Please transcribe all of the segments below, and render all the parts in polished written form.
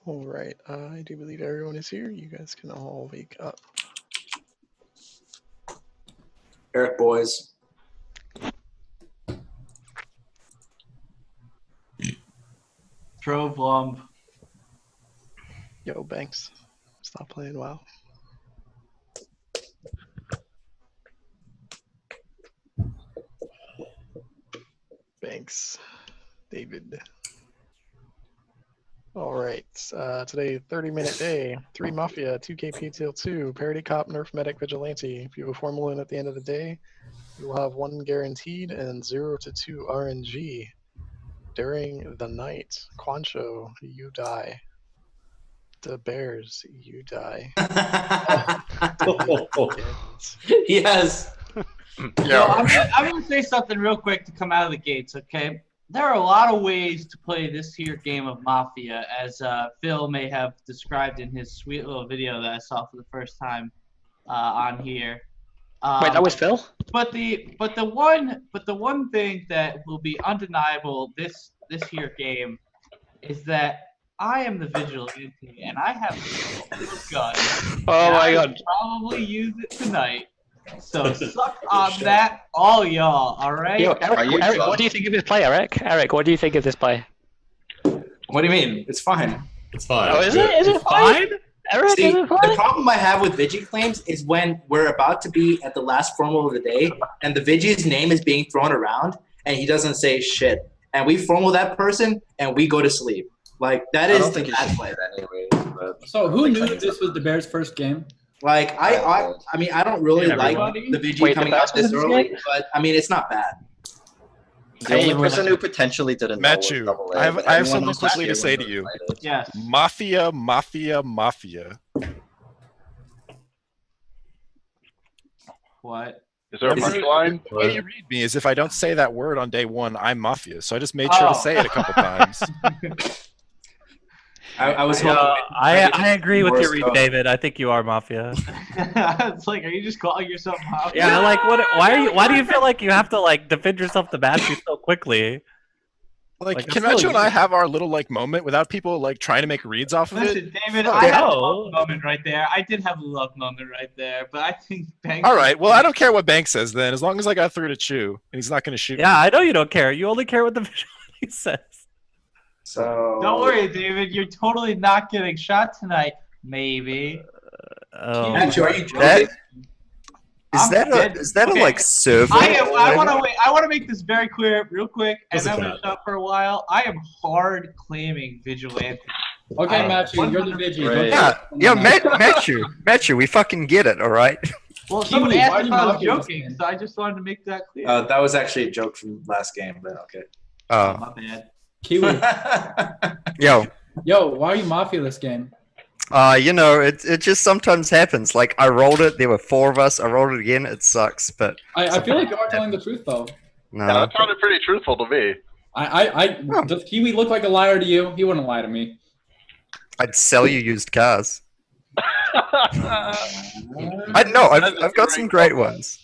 All right, I do believe everyone is here. You guys can all wake up. Eric boys. Trove Lump. Yo, Banks, stop playing WoW. Banks, David. All right, today 30-minute day, 3 Mafia, 2 KPTL2, Parody Cop, Nerf Medic, Vigilante. If you have a Formula in at the end of the day, you will have 1 guaranteed and 0 to 2 RNG. During the night, Quancho, you die. The Bears, you die. Yes. So I'm going to say something real quick to come out of the gates, okay? There are a lot of ways to play this here game of Mafia, as Phil may have described in his sweet little video that I saw for the first time on here. Wait, that was Phil? But the one thing that will be undeniable this here game is that I am the vigilante and I have a gun. Oh my god! Probably use it tonight. So suck on that, all y'all. All right. Yo, Eric, what do you think of this play, Eric? Eric, what do you think of this play? What do you mean? It's fine. It's fine. Oh, is it fine? Eric, See, is it fine? the problem I have with Vigi claims is when we're about to be at the last formal of the day and the Vigi's name is being thrown around and he doesn't say shit. And we formal that person and we go to sleep. Like, that is the bad play. So who knew that this was the Bears' first game? Like, I mean, I don't really like the Vigi coming out this early, but I mean, it's not bad. The only person who potentially didn't know was Matthew, Double A, I have but something everyone else quickly to was say to really you. excited. Yes. Mafia, Mafia, Mafia. What? Is there a punchline? The way you read me is if I don't say that word on day one, I'm Mafia. So I just made sure to say it a couple times. I was hoping. I agree with your read, David. I think you are Mafia. It's like, are you just calling yourself Mafia? Yeah, like what? Why do you feel like you have to like defend yourself to Matthew so quickly? Like can Matthew and I have our little like moment without people like trying to make reads off of Listen, it? David, I had a love moment right there. I did have a love moment right there, but I think Banks. All right, well I don't care what Banks says then, as long as I got through to Chew and he's not going to shoot. Yeah, I know you don't care. You only care what the vigilante says. So don't worry, David. You're totally not getting shot tonight. Maybe. Matthew, are you joking? Is that a like server? I want to make this very clear, real quick, and I'm gonna shut up for a while. I am hard claiming vigilante. Okay, Matthew, you're the Vigi. Right. Yeah, Matthew, we fucking get it, all right? Well, somebody asked if I was joking, so I just wanted to make that clear. That was actually a joke from last game, but okay. My bad. Kiwi. Yo, why are you Mafia this game? You know, it just sometimes happens. Like, I rolled it, there were 4 of us, I rolled it again, it sucks, but... I feel like you are telling the truth, though. No. Yeah, that sounded pretty truthful to me. Does Kiwi look like a liar to you? He wouldn't lie to me. I'd sell you used cars. I've got some great ones.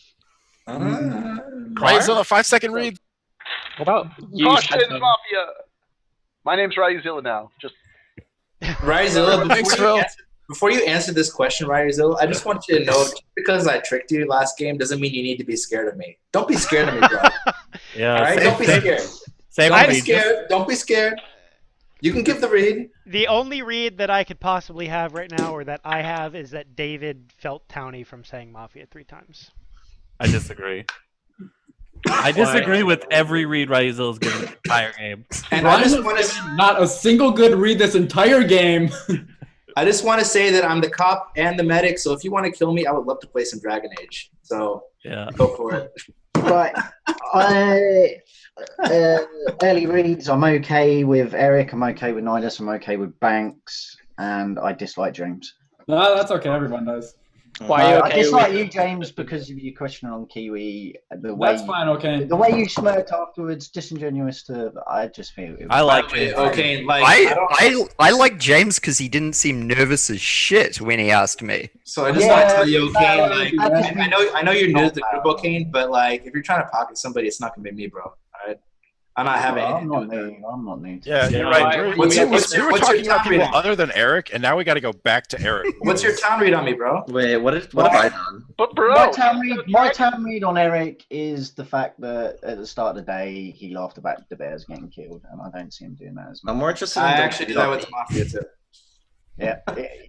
Ryan's on a 5-second read. What about you? Caution, Mafia! My name's Ryuzilla now. Just Ryuzilla, before you answer this question, Ryuzilla, I just want you to know, just because I tricked you last game doesn't mean you need to be scared of me. Don't be scared of me, bro. Yeah. All right? Don't be scared. Don't be scared. Don't be scared. You can give the read. The only read that I could possibly have right now, or that I have, is that David felt towny from saying Mafia 3 times. I disagree. I disagree with every read Ryuzel's given the entire game. And I just want to not a single good read this entire game. I just want to say that I'm the cop and the medic, so if you want to kill me, I would love to play some Dragon Age. So yeah, go for it. Right. Early reads, I'm okay with Eric, I'm okay with Nidus, I'm okay with Banks, and I dislike James. No, that's okay. Everyone does. Why are you okay I dislike you, James, because of your question on Kiwi. That's fine, okay. The way you smirked afterwards, disingenuous to. I just feel. I like James. Okay, like I like James because he didn't seem nervous as shit when he asked me. So I just want to tell you, okay, like I know you're new to the group, okay, but like if you're trying to pocket somebody, it's not gonna be me, bro. All right. I'm not having I'm anything to not do with that. new. I'm not new. Yeah, Yeah, you're right. why- You're- what's you your- were what's your talking about town people reading? other than Eric, and now we got to go back to Eric. What's your town read on me, bro? Wait, what have I done? But bro, My town read on Eric is the fact that at the start of the day he laughed about the bears getting killed, and I don't see him doing that as much. I'm more interested in I the actually do that with Mafia too. Yeah,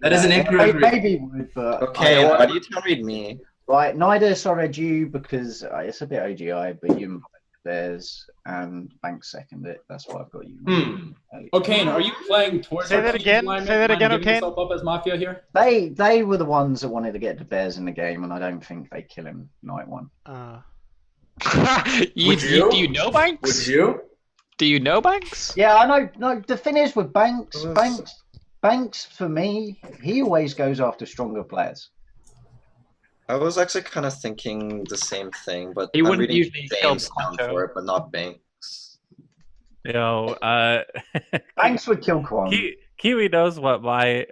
That is an incorrect read. Maybe he would, but Okay, why do you town read me? right. Nidus, I read you because it's a bit OGI, but you bears and Banks second it. That's why I've got you. O'Kane, are you playing towards Say our that team again. alignment, Say that again, giving O'Kane. yourself up as Mafia here? They were the ones that wanted to get the bears in the game, and I don't think they kill him night one. Would you? Do you know Banks? Would you? Do you know Banks? Yeah, I know. No, the thing is with Banks for me, he always goes after stronger players. I was actually kind of thinking the same thing, but He I'm wouldn't reading usually kill James down Quanto. for it, but not Banks. Banks would kill Quan. Kiwi knows what my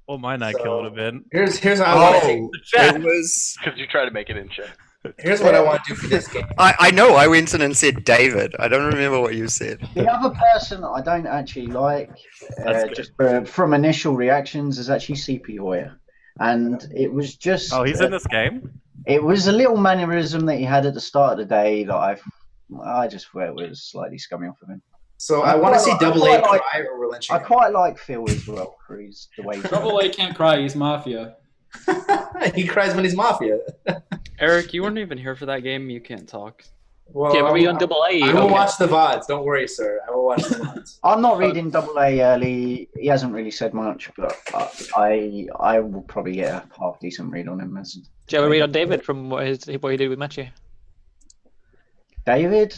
night kill would have been. Here's how I want to take. It was because you try to make it in chat. Here's what I want to do for this game. I know. I went in and said David. I don't remember what you said. The other person I don't actually like, just from initial reactions, is actually CP Hoyer. And it was just. Oh, he's in this game? It was a little mannerism that he had at the start of the day that I just thought it was slightly scummy off of him. So I want to see Double A cry or relenting. I quite like Phil as well for the way. Double A can't cry. He's Mafia. He cries when he's Mafia. Eric, you weren't even here for that game. You can't talk. Well, Yeah, but we on Double A. I will Okay. watch the VODs. Don't worry, sir. I will watch the VODs. I'm not reading Double A early. He hasn't really said much, but I will probably get a half decent read on him. Do you have a read on David from what he did with Matthew? David,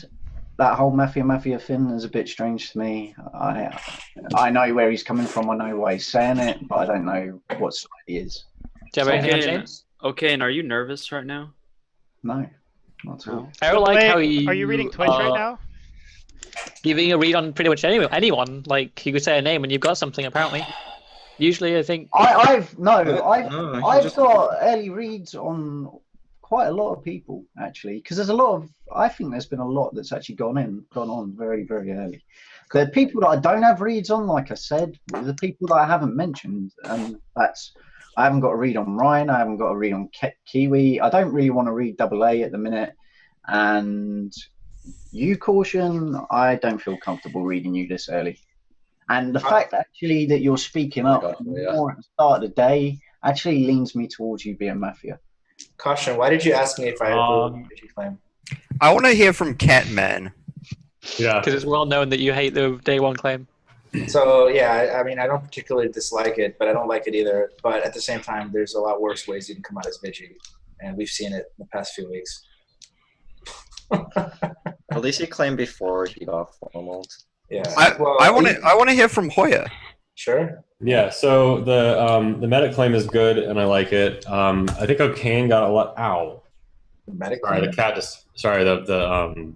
that whole Mafia thing is a bit strange to me. I know where he's coming from. I know why he's saying it, but I don't know what side he is. Do you have anything on James? Okay, and are you nervous right now? No, not at all. I don't like how he. Are you reading Twitch right now? Giving a read on pretty much anyone. Like you could say a name and you've got something apparently. Usually, I think. I've got early reads on quite a lot of people actually, because there's a lot of. I think there's been a lot that's actually gone on very very early. The people that I don't have reads on, like I said, the people that I haven't mentioned, and that's. I haven't got a read on Ryan. I haven't got a read on Kiwi. I don't really want to read Double A at the minute. And you, Caution, I don't feel comfortable reading you this early. And the fact actually that you're speaking up more at the start of the day actually leans me towards you being Mafia. Caution, why did you ask me if I agree with your claim? I want to hear from Catman. Yeah. Because it's well known that you hate the day one claim. So yeah, I mean, I don't particularly dislike it, but I don't like it either. But at the same time, there's a lot worse ways you can come out as Vigi, and we've seen it in the past few weeks. At least he claimed before he got formaled. Yeah. I want to hear from Hoyer. Sure. Yeah. So the medic claim is good, and I like it. I think O'Kane got a lot. Ow. Medic. Sorry, claim? the cat just. Sorry, the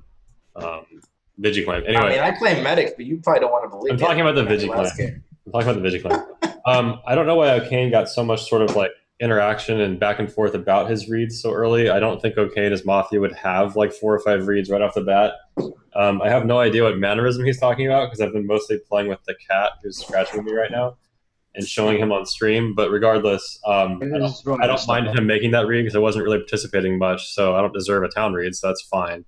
Vigi claim. Anyway. I mean, I claim medic, but you probably don't want to believe. I'm talking about the Vigi claim. I'm talking about the Vigi claim. I don't know why O'Kane got so much sort of like interaction and back and forth about his reads so early. I don't think O'Kane as Mafia would have like 4 or 5 reads right off the bat. I have no idea what mannerism he's talking about because I've been mostly playing with the cat who's scratching me right now and showing him on stream. But regardless, I don't mind him making that read because I wasn't really participating much, so I don't deserve a town read, so that's fine.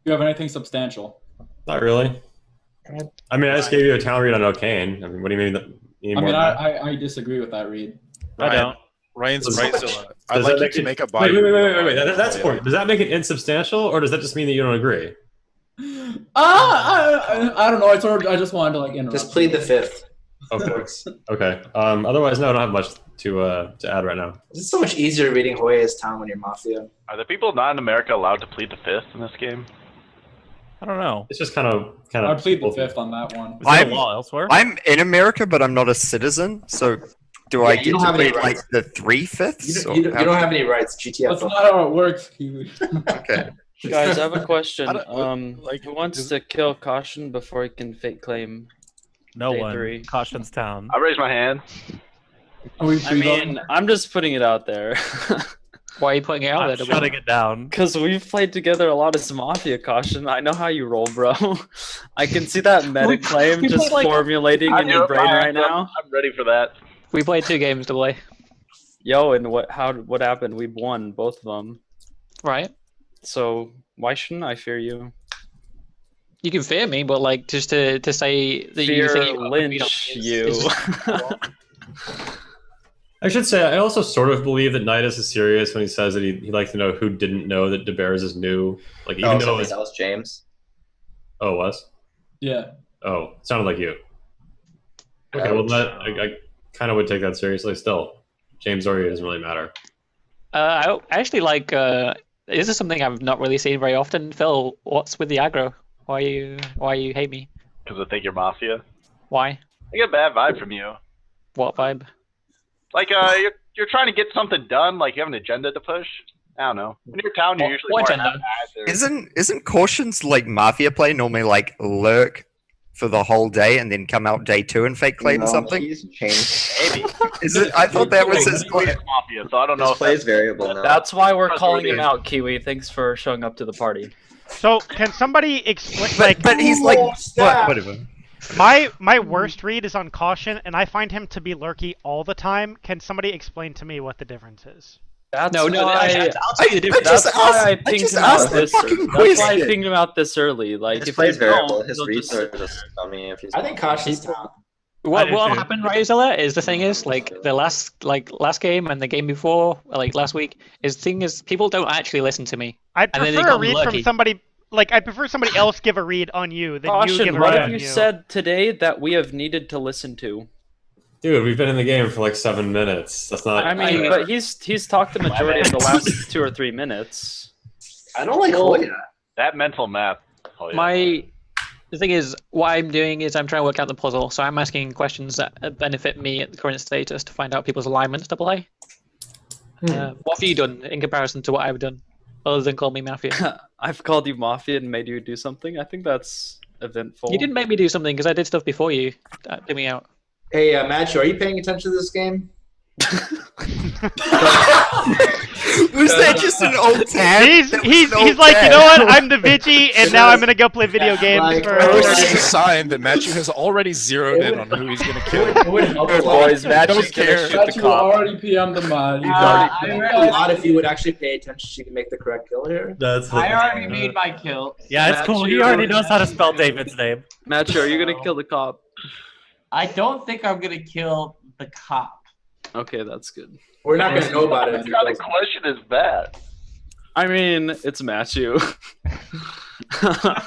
You have anything substantial? Not really. I mean, I just gave you a town read on O'Kane. I mean, what do you mean? I disagree with that read. I don't. Ryan's right. Does I'd that like you make to it- make a body. Wait. That's important. Does that make it insubstantial, or does that just mean that you don't agree? I don't know. I just wanted to like interrupt. Just plead the fifth. Of course. Okay. Otherwise, no, I don't have much to add right now. It's so much easier reading Hoya's town when you're Mafia. Are the people not in America allowed to plead the fifth in this game? I don't know. It's just kind of. I plead the fifth on that one. Is there a law elsewhere? I'm in America, but I'm not a citizen. So, do I Yeah, you get don't to have any plead like rights. the 3/5? You don't have any rights. GTF. That's not how it works, Kiwi. Okay. Guys, I have a question. I don't- Who wants to kill Caution before he can fake claim? No Day one. 3? Caution's town. I raised my hand. I mean, I'm just putting it out there. Why are you putting it out I'm there? Double? shutting it down. Because we've played together a lot of Mafia, Caution. I know how you roll, bro. I can see that meta claim just formulating in your brain right now. I'm ready for that. We played 2 games, double A. Yo, and what happened? We won both of them. Right. So why shouldn't I fear you? You can fear me, but like just to say that you Fear think you lynch you. I should say, I also sort of believe that Nidus is serious when he says that he'd like to know who didn't know that DeBears is new. Like, even though that was James. Oh, it was? Yeah. Oh, it sounded like you. Okay, well, I kind of would take that seriously still. James or you doesn't really matter. I actually like. This is something I've not really seen very often. Phil, what's with the aggro? Why you hate me? Because I think you're Mafia. Why? I get a bad vibe from you. What vibe? Like, you're trying to get something done, like you have an agenda to push. I don't know. When you're town, you're usually more haphazard. Isn't Caution's like Mafia play normally like lurk for the whole day and then come out day 2 and fake claim something? He's changed. Maybe. Is it? I thought that was his play. Mafia, so I don't know His if play that's is variable now. That's why we're calling him out, Kiwi. Thanks for showing up to the party. So can somebody explain? But he's like, whatever. My worst read is on Caution, and I find him to be lurky all the time. Can somebody explain to me what the difference is? That's No, why I'll tell you the difference. That's why I pinged him out this. That's why I pinged him out this early. Like, His if play he's is variable. don't, His he'll reads just- are just dummy if he's. I think Caution's down. What happened, right, Zilla, is the thing is like the last game and the game before, like last week, is the thing is people don't actually listen to me. I'd And then they prefer a call me read from lurky. somebody. Like, I prefer somebody else give a read on you than you Caution, give a what read have on you you. said today that we have needed to listen to? Dude, we've been in the game for like 7 minutes. That's not. I mean, but he's talked the majority of the last 2 or 3 minutes. I don't like Hoya. That mental math. Oh, yeah. The thing is, what I'm doing is I'm trying to work out the puzzle. So I'm asking questions that benefit me at the current status to find out people's alignments. Double A. What have you done in comparison to what I've done, other than call me Mafia? I've called you Mafia and made you do something. I think that's eventful. You didn't make me do something because I did stuff before you. Did me out. Hey, Matthew, are you paying attention to this game? Was that just an old tab? He's like, you know what? I'm the Vigi, and now I'm gonna go play video games like, for. This is a sign that Matthew has already zeroed in on who he's going to kill. Good boys, Matthew's gonna care. shoot the cop. already PM'd the mod. I read a lot if you would actually pay attention, she can make the correct kill here. That's I already made my kill. Yeah, it's cool. He already knows how to spell David's name. Matthew, are you gonna kill the cop? I don't think I'm gonna kill the cop. Okay, that's good. We're not going to know about it. What kind of question is that? I mean, it's Matthew. So I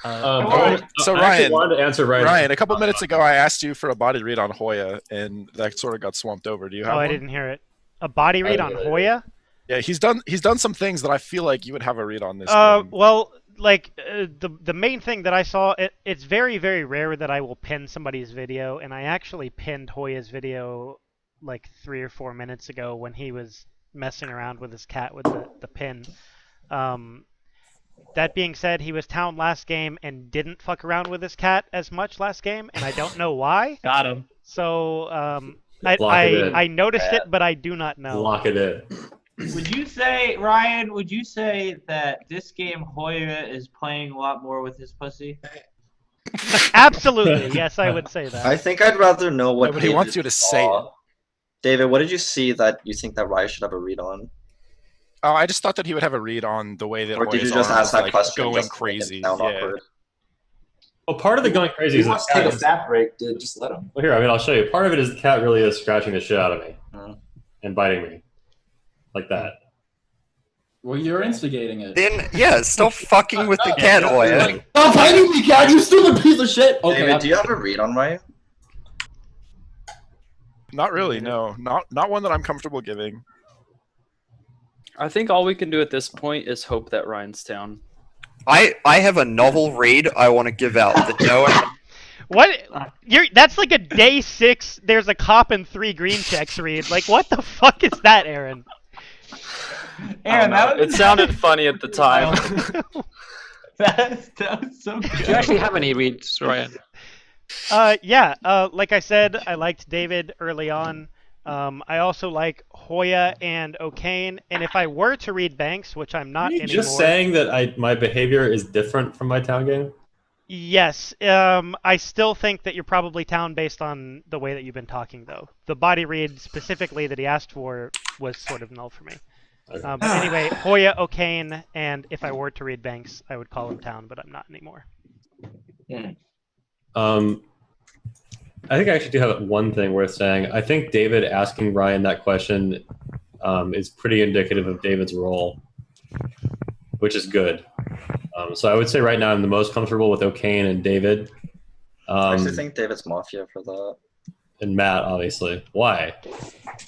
actually Ryan, wanted to answer Ryan, a couple minutes ago, I asked you for a body read on Hoya, and that sort of got swamped over. Do you have Oh, one? I didn't hear it. A body read on Hoya? Yeah, he's done some things that I feel like you would have a read on this. Game. Well, like the main thing that I saw, it's very, very rare that I will pin somebody's video, and I actually pinned Hoya's video like 3 or 4 minutes ago when he was messing around with his cat with the pin. That being said, he was town last game and didn't fuck around with his cat as much last game, and I don't know why. Got him. So Lock it in. I noticed it, but I do not know. Lock it in. Would you say, Ryan, would you say that this game Hoya is playing a lot more with his pussy? Absolutely, yes, I would say that. I think I'd rather know what. No, but he David wants you to say saw. it. David, what did you see that you think that Ryan should have a read on? Oh, I just thought that he would have a read on the way that Or did Hoya's you just arm ask is, that like, question going just to make it crazy? sound Yeah. awkward? Well, part of the going crazy He is wants to take a fat break, dude. Just let him. Well, here, I mean, I'll show you. Part of it is the cat really is scratching the shit out of me Mhm. and biting me, like that. Well, you're instigating it. Then yeah, stop fucking with the cat, Hoya. Stop biting me, cat! You stupid piece of shit! Okay, David, do you have a read on Ryan? Not really, no. Not one that I'm comfortable giving. I think all we can do at this point is hope that Ryan's down. I have a novel read I want to give out that no one. What? That's like a day 6. There's a cop and 3 green checks read. Like, what the fuck is that, Aaron? Aaron, It sounded funny at the time. that was so good. Do you actually have any reads, Ryan? Yeah. Like I said, I liked David early on. I also like Hoya and O'Kane, and if I were to read Banks, which I'm not Are you anymore. just saying that my behavior is different from my town game? Yes, I still think that you're probably town based on the way that you've been talking, though. The body read specifically that he asked for was sort of null for me. Okay. But anyway, Hoya, O'Kane, and if I were to read Banks, I would call him town, but I'm not anymore. I think I actually do have one thing worth saying. I think David asking Ryan that question is pretty indicative of David's role, which is good. So I would say right now I'm the most comfortable with O'Kane and David. I actually think David's Mafia for that. And Matt, obviously. Why?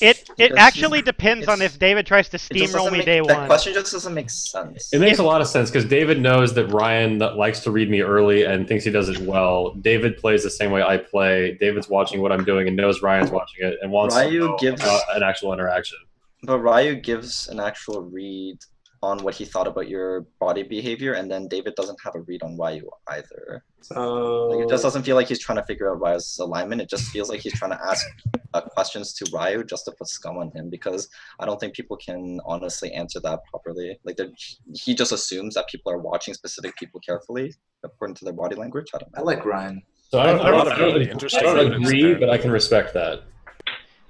It actually depends on if David tries to steamroll me day one. That question just doesn't make sense. It makes a lot of sense because David knows that Ryan likes to read me early and thinks he does it well. David plays the same way I play. David's watching what I'm doing and knows Ryan's watching it and wants to know about an actual interaction. But Ryu gives an actual read on what he thought about your body behavior, and then David doesn't have a read on Ryu either. So like, it just doesn't feel like he's trying to figure out Ryu's alignment. It just feels like he's trying to ask questions to Ryu just to put scum on him, because I don't think people can honestly answer that properly. Like he just assumes that people are watching specific people carefully according to their body language. I don't know. I like Ryan. So I don't agree, but I can respect that.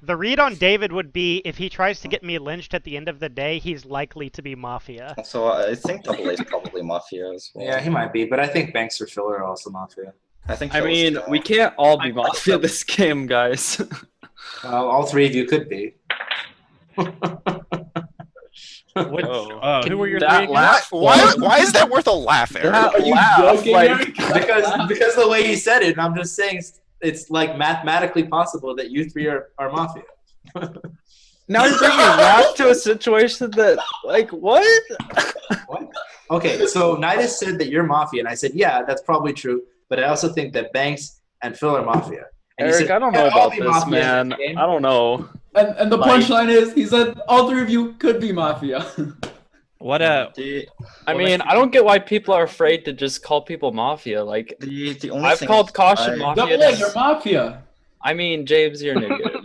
The read on David would be if he tries to get me lynched at the end of the day, he's likely to be Mafia. So I think Double A is probably Mafia as well. Yeah, he might be, but I think Banks or Filler are also Mafia. I mean, we can't all be Mafia this game, guys. All three of you could be. Who were your three? Why is that worth a laugh, Eric? Are you joking, Eric? because the way he said it, and I'm just saying it's like mathematically possible that you three are Mafia. Now you're bringing rap to a situation that, like, what? What? Okay, so Nidus said that you're Mafia, and I said, yeah, that's probably true, but I also think that Banks and Phil are Mafia. And Eric, I don't know about this, man. I don't know. And the punchline is, he said all three of you could be Mafia. What I mean, I don't get why people are afraid to just call people Mafia. Like, the only I've called Caution Mafia. Double A, you're Mafia. I mean, James, you're an idiot.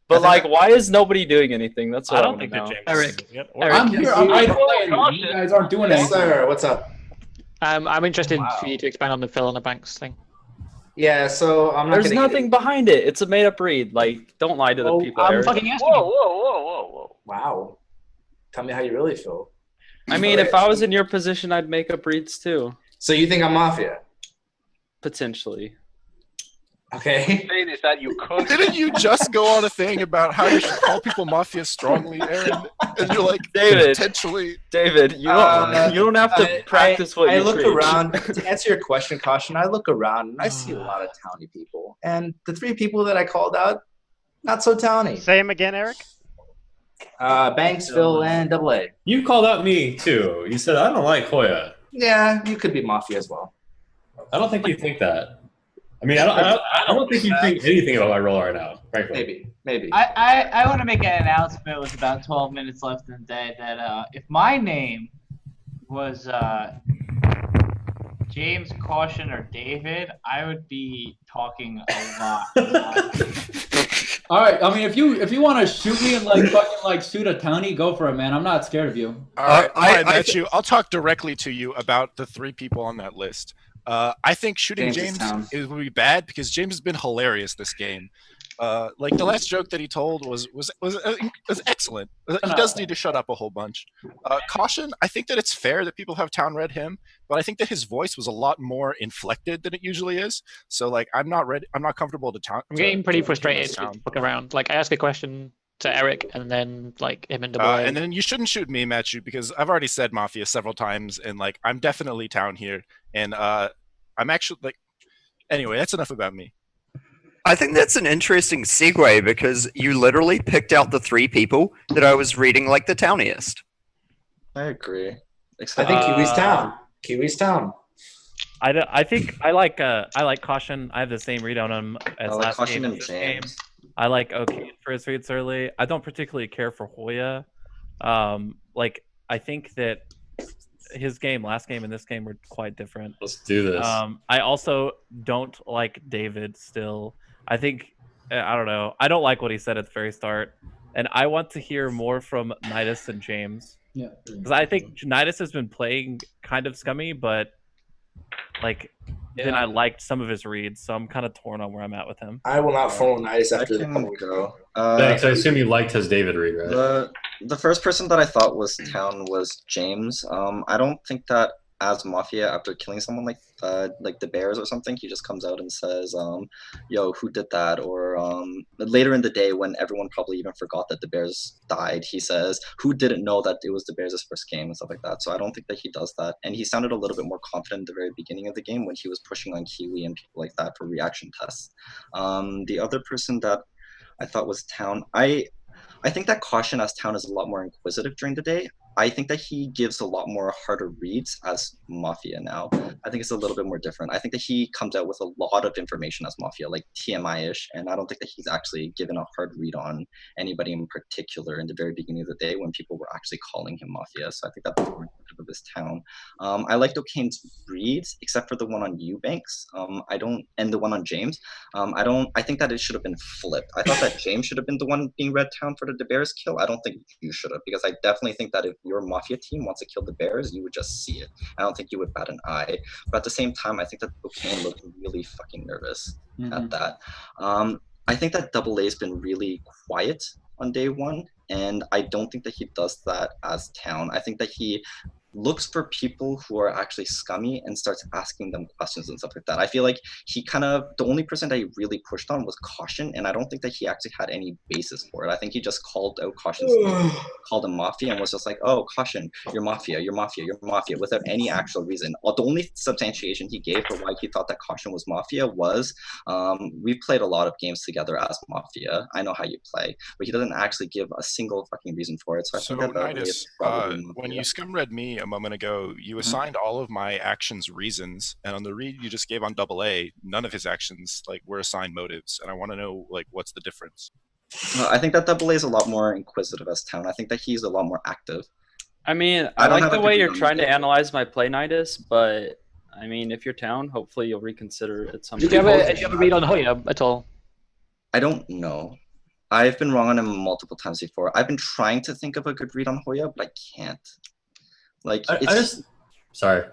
But like, why is nobody doing anything? That's what I don't think that James. Eric, I'm here. I'm idle. You guys aren't doing anything. Sir, what's up? I'm interested for you to expand on the Phil and the Banks thing. Yeah, so I'm not. There's nothing behind it. It's a made-up read. Like, don't lie to the people. I'm fucking asking. Whoa! Wow. Tell me how you really feel. I mean, if I was in your position, I'd make up reads too. So you think I'm Mafia? Potentially. Okay. Saying is that you could. Didn't you just go on a thing about how you should call people Mafia strongly, Aaron? And you're like, David, potentially. David, you don't have to practice what you look preach. around. To answer your question, Caution, I look around and I see a lot of towny people. And the three people that I called out, not so towny. Say him again, Eric. Banks, Phil, and Double A. You called out me too. You said I don't like Hoya. Yeah, you could be Mafia as well. I don't think you think that. I mean, I don't think you think anything about my role right now, frankly. Maybe. I want to make an announcement with about 12 minutes left in the day that if my name was James, Caution, or David, I would be talking a lot. All right. I mean, if you want to shoot me and fucking shoot a townie, go for it, man. I'm not scared of you. All right, Matthew. I'll talk directly to you about the three people on that list. I think shooting James would be bad because James has been hilarious this game. Like the last joke that he told was excellent. He does need to shut up a whole bunch. Caution, I think that it's fair that people have town read him, but I think that his voice was a lot more inflected than it usually is. So like I'm not comfortable to town. I'm getting pretty frustrated to look around. Like I ask a question to Eric and then like him and Double A. And then you shouldn't shoot me, Matthew, because I've already said Mafia several times, and like I'm definitely town here, and I'm actually like. Anyway, that's enough about me. I think that's an interesting segue because you literally picked out the three people that I was reading like the towniest. I agree. I think Kiwi's town. Kiwi's town. I think I like Caution. I have the same read on him as I like last Caution game. and James. I like O'Kane for his reads early. I don't particularly care for Hoya. Like I think that his last game and this game were quite different. Let's do this. I also don't like David still. I think I don't know. I don't like what he said at the very start, and I want to hear more from Nidus and James. Yeah, because I think Nidus has been playing kind of scummy, but like then I liked some of his reads, so I'm kind of torn on where I'm at with him. I will not follow Nidus after the can go. Thanks. I assume you liked his David read, right? The first person that I thought was Town was James. I don't think that as Mafia, after killing someone like the Bears or something, he just comes out and says, yo, who did that? Or later in the day when everyone probably even forgot that the Bears died, he says, who didn't know that it was the Bears' first game and stuff like that. So I don't think that he does that. And he sounded a little bit more confident at the very beginning of the game when he was pushing on Kiwi and people like that for reaction tests. The other person that I thought was Town, I think that Caution as Town is a lot more inquisitive during the day. I think that he gives a lot more harder reads as Mafia now. I think it's a little bit more different. I think that he comes out with a lot of information as Mafia, like TMI-ish, and I don't think that he's actually given a hard read on anybody in particular in the very beginning of the day when people were actually calling him Mafia. So I think that's more indicative of this Town. I liked O'Kane's reads, except for the one on Eubanks. And the one on James. I think that it should have been flipped. I thought that James should have been the one being Red Town for the Bears kill. I don't think you should have, because I definitely think that if your Mafia team wants to kill the Bears, you would just see it. I don't think you would bat an eye. But at the same time, I think that O'Kane looked really fucking nervous at that. I think that Double A's been really quiet on day one, and I don't think that he does that as Town. I think that he looks for people who are actually scummy and starts asking them questions and stuff like that. I feel like he the only person that he really pushed on was Caution, and I don't think that he actually had any basis for it. I think he just called out Caution's name, called him Mafia, and was just like, oh, Caution, you're Mafia, you're Mafia, you're Mafia, without any actual reason. The only substantiation he gave for why he thought that Caution was Mafia was, we played a lot of games together as Mafia. I know how you play, but he doesn't actually give a single fucking reason for it. So I think that Nidus, when you scum read me a moment ago, you assigned all of my actions reasons, and on the read you just gave on Double A, none of his actions were assigned motives, and I want to know what's the difference. I think that Double A is a lot more inquisitive as Town. I think that he's a lot more active. I mean, I like the way you're trying to analyze my play, Nidus, but I mean, if you're Town, hopefully you'll reconsider it sometime. Do you have a read on Hoya at all? I don't know. I've been wrong on him multiple times before. I've been trying to think of a good read on Hoya, but I can't. Sorry.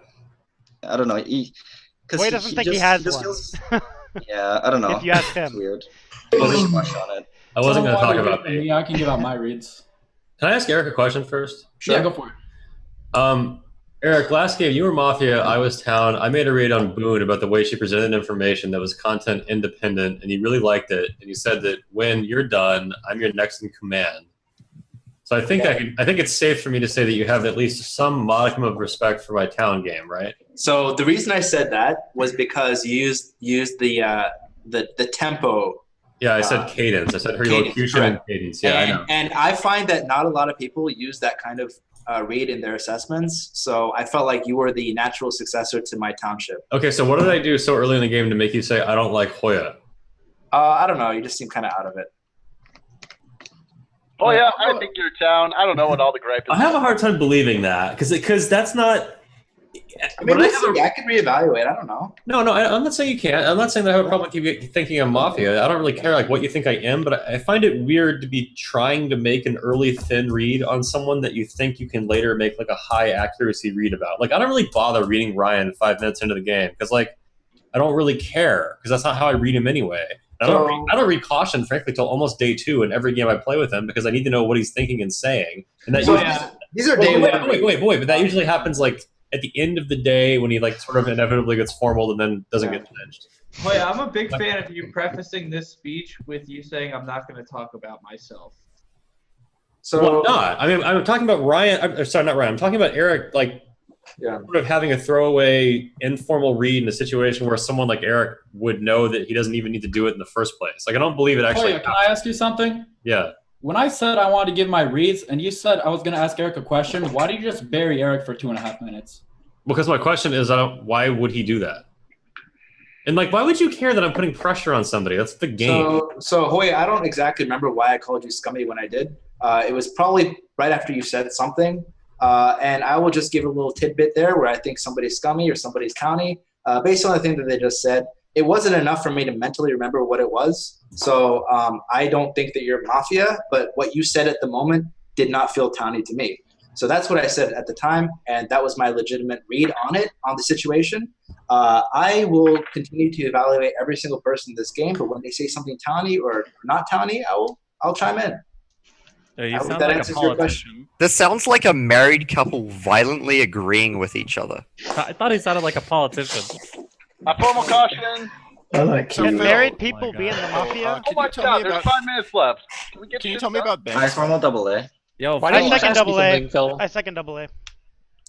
I don't know. Hoya doesn't think he has one. Yeah, I don't know. If you ask him. It's weird. I wasn't going to talk about me. Yeah, I can give out my reads. Can I ask Eric a question first? Sure. Yeah, go for it. Eric, last game you were Mafia, I was Town. I made a read on Boone about the way she presented information that was content independent, and you really liked it. And you said that when you're done, I'm your next in command. So I think I think it's safe for me to say that you have at least some modicum of respect for my Town game, right? So the reason I said that was because you used the tempo. Yeah, I said cadence. I said her elocution and cadence. Yeah, I know. And I find that not a lot of people use that kind of read in their assessments. So I felt like you were the natural successor to my township. Okay, so what did I do so early in the game to make you say I don't like Hoya? I don't know. You just seem kind of out of it. Oh yeah, I think you're Town. I don't know what all the gripe is. I have a hard time believing that because that's not. I mean, I can reevaluate. I don't know. No, I'm not saying you can't. I'm not saying that I have a problem with you thinking I'm Mafia. I don't really care what you think I am, but I find it weird to be trying to make an early thin read on someone that you think you can later make a high accuracy read about. I don't really bother reading Ryan 5 minutes into the game because I don't really care because that's not how I read him anyway. I don't read Caution, frankly, till almost day 2 in every game I play with him because I need to know what he's thinking and saying. And that these are day one. Wait, but that usually happens at the end of the day when he sort of inevitably gets formal and then doesn't get finished. Oh yeah, I'm a big fan of you prefacing this speech with you saying I'm not going to talk about myself. So not. I mean, I'm talking about Ryan. Sorry, not Ryan. I'm talking about Eric. Sort of having a throwaway informal read in a situation where someone like Eric would know that he doesn't even need to do it in the first place. I don't believe it actually. Oh, yeah. Can I ask you something? Yeah. When I said I wanted to give my reads and you said I was going to ask Eric a question, why did you just bury Eric for 2.5 minutes? Because my question is, why would he do that? And why would you care that I'm putting pressure on somebody? That's the game. So Hoya, I don't exactly remember why I called you scummy when I did. It was probably right after you said something. And I will just give a little tidbit there where I think somebody's scummy or somebody's towny based on the thing that they just said. it wasn't enough for me to mentally remember what it was. So I don't think that you're Mafia, but what you said at the moment did not feel towny to me. So that's what I said at the time, and that was my legitimate read on it, on the situation. I will continue to evaluate every single person in this game, but when they say something towny or not towny, I'll chime in. You sound like a politician. This sounds like a married couple violently agreeing with each other. I thought he sounded like a politician. A formal caution. I like Can married people be in the Mafia? Oh my god, there's 5 minutes left. Can you tell me about I Banks? formal double A. Yo, I second double A. I second double A.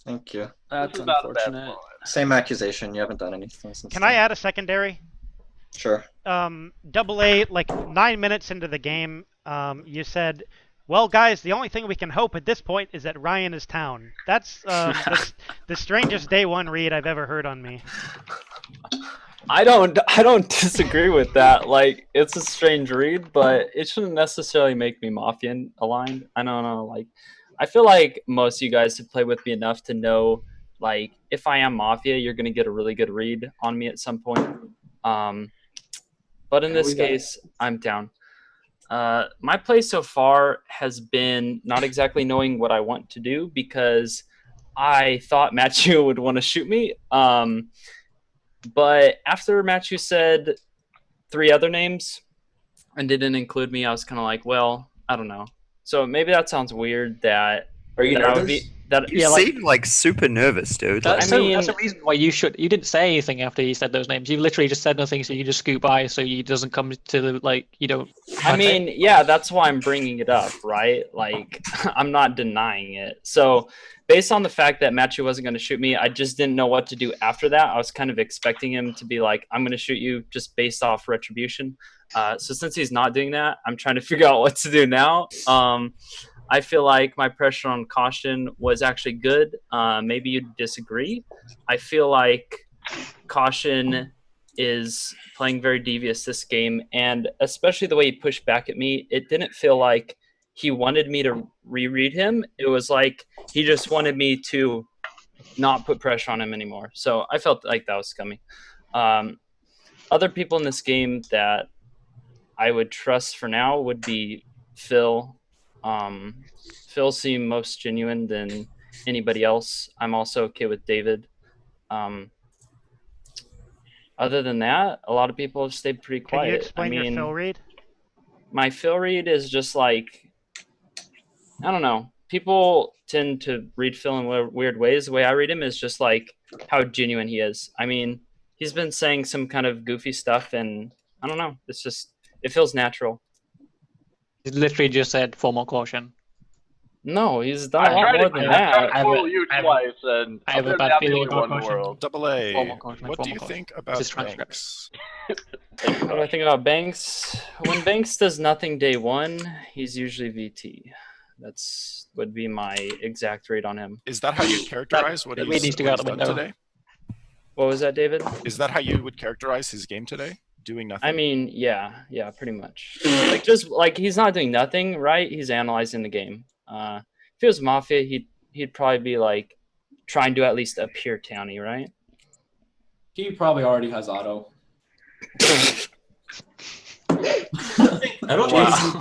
Thank you. That's unfortunate. Same accusation. You haven't done anything since. Can I add a secondary? Sure. Double A, like 9 minutes into the game, you said, well, guys, the only thing we can hope at this point is that Ryan is town. That's the strangest day one read I've ever heard on me. I don't disagree with that. Like, it's a strange read, but it shouldn't necessarily make me Mafian aligned. I don't know. Like, I feel like most of you guys have played with me enough to know, like, if I am Mafia, you're gonna get a really good read on me at some point. But in this case, I'm down. My play so far has been not exactly knowing what I want to do because I thought Matthew would want to shoot me. But after Matthew said 3 other names and didn't include me, I was kind of like, well, I don't know. So maybe that sounds weird. That are you nervous? You seem like super nervous, dude. That's a reason why you should. You didn't say anything after you said those names. You literally just said nothing, so you just scoot by, so he doesn't come to the you don't. I mean, yeah, that's why I'm bringing it up, right? Like, I'm not denying it. So, based on the fact that Matthew wasn't going to shoot me, I just didn't know what to do after that. I was kind of expecting him to be like, "I'm going to shoot you," just based off retribution. So since he's not doing that, I'm trying to figure out what to do now. I feel like my pressure on Caution was actually good. Maybe you'd disagree. I feel like Caution is playing very devious this game, and especially the way he pushed back at me, it didn't feel like he wanted me to reread him. It was like he just wanted me to not put pressure on him anymore. So I felt like that was scummy. Other people in this game that I would trust for now would be Phil. Phil seemed most genuine than anybody else. I'm also okay with David. Other than that, a lot of people have stayed pretty quiet. Can you explain your Phil read? My Phil read is just like, I don't know. People tend to read Phil in weird ways. The way I read him is just like how genuine he is. I mean, he's been saying some kind of goofy stuff, and I don't know. It's just, it feels natural. He literally just said formal caution. No, he's done a lot more than that. I tried to fool you twice, and I have a bad feeling about caution. Double A. What do you think about Banks? What do I think about Banks? When Banks does nothing day one, he's usually VT. That's would be my exact rate on him. Is that how you characterize what he's done today? What was that, David? Is that how you would characterize his game today? Doing nothing? I mean, yeah, pretty much. Like, just like he's not doing nothing, right? He's analyzing the game. If it was Mafia, he'd probably be like trying to at least appear towny, right? He probably already has auto.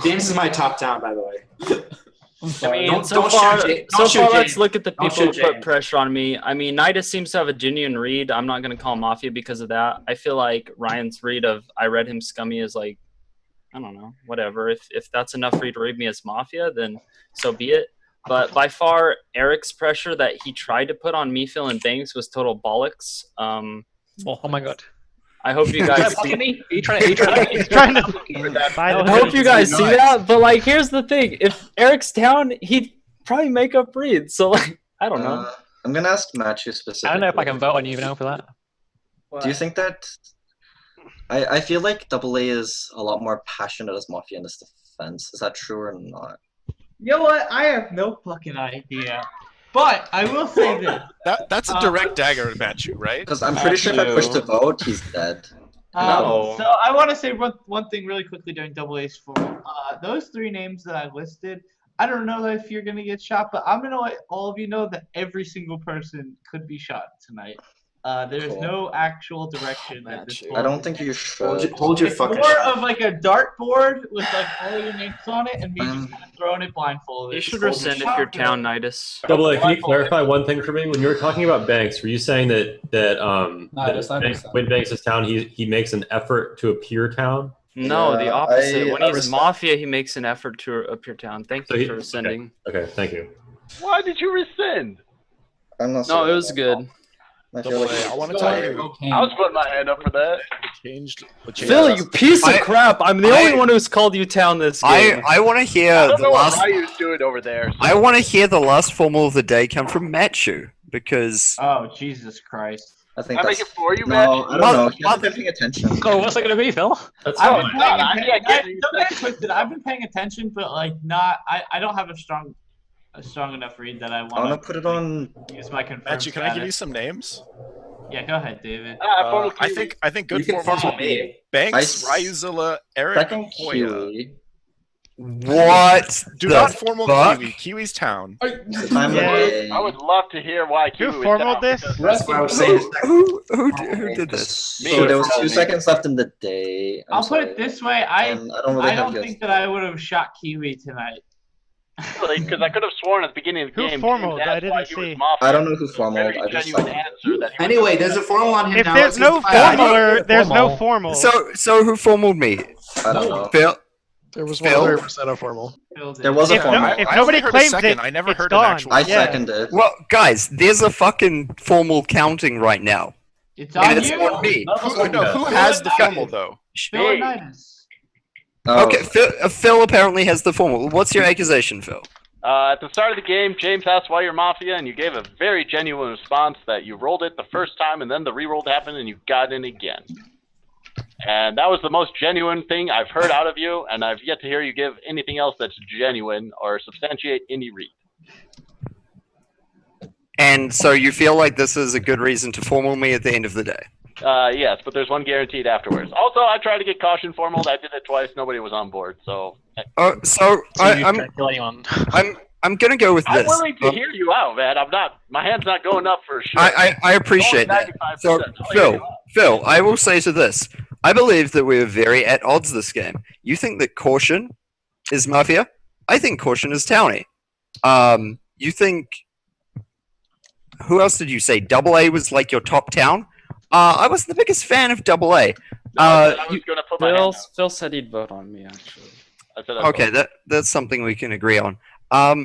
James is my top town, by the way. I mean, so far, let's look at the people who put pressure on me. I mean, Nida seems to have a genuine read. I'm not going to call him Mafia because of that. I feel like Ryan's read of I read him scummy is like, I don't know, whatever. If that's enough for you to read me as Mafia, then so be it. But by far, Eric's pressure that he tried to put on me, Phil, and Banks was total bollocks. Oh my god. I hope you guys see me. He's I I hope you guys see that. But like, here's the thing: if Eric's down, he'd probably make up reads. So like, I don't know. I'm gonna ask Matthew specifically. I don't know if I can vote on you now for that. Do you think that? I feel like Double A is a lot more passionate as Mafia in his defense. Is that true or not? You know what? I have no fucking idea. But I will say this. That's a direct dagger at you, right? Because I'm pretty sure if I push to vote, he's dead. So I want to say one thing really quickly during Double A's formal. Those 3 names that I listed, I don't know if you're going to get shot, but I'm going to let all of you know that every single person could be shot tonight. There's no actual direction at this point. I don't think you should. Hold your It's fucking more shit. of like a dartboard with like all your names on it, and me just kind of throwing it blindfolded. You should rescind if you're town Nidus. Double A, can you clarify one thing for me? When you were talking about Banks, were you saying that when Banks is town, he makes an effort to appear town? No, the opposite. When he's Mafia, he makes an effort to appear town. Thank you for rescinding. Okay, thank you. Why did you rescind? I'm not No, it was good. I want to tell you. I was putting my hand up for that. Phil, you piece of crap! I'm the only one who's called you town this game. I want to hear I don't the know last. what Ryu's doing over there. So. I want to hear the last formal of the day come from Matchu because. Oh Jesus Christ! I think I that's... make it for you, no, man. I don't know. He hasn't been paying attention. Oh, what's it gonna be, Phil? Don't get twisted. I've been paying attention, but like not. I don't have a strong enough read that I want to put it on. Use my confirm. Matthew, can I give you some names? Yeah, go ahead, David. I think good formals will be Banks, Ryuzilla, Eric, Hoya. What? Do not formal Kiwi. Kiwi's town. I would love to hear why Kiwi was formal down, this? because That's what I was saying. Who did this? So there was 2 seconds left in the day. I'll put it this way. I don't good think that I would have shot Kiwi tonight. Because I could have sworn at the beginning of the game. formal? James I asked didn't why he was see. Mafia. I don't know who formal. Very I just genuine answer that he was Anyway, there's a formal on here If now. there's no formaler, there's no formal. So who formaled me? I don't know. Phil. There was Phil? 100% a formal. There was a formal. If nobody claims it, I never it's heard gone. an actual. I seconded. Well, guys, there's a fucking formal counting right now. It's And on it's you. on me. Who has the formal though? Philonitis. Okay, Phil apparently has the formal. What's your accusation, Phil? At the start of the game, James asked why you're Mafia, and you gave a very genuine response that you rolled it the first time, and then the reroll happened, and you got in again. And that was the most genuine thing I've heard out of you, and I've yet to hear you give anything else that's genuine or substantiate any read. And so you feel like this is a good reason to formal me at the end of the day? Yes, but there's one guaranteed afterwards. Also, I tried to get caution formal. I did it twice. Nobody was on board, so... I'm gonna go with this. I'm willing to hear you out, man. I'm not... My hand's not going up for sure. I appreciate that. So, Phil, I will say to this. I believe that we're very at odds this game. You think that Caution is Mafia? I think Caution is Townie. You think... Who else did you say? Double A was like your top town? I was the biggest fan of Double A. Phil said he'd vote on me, actually. Okay, that's something we can agree on.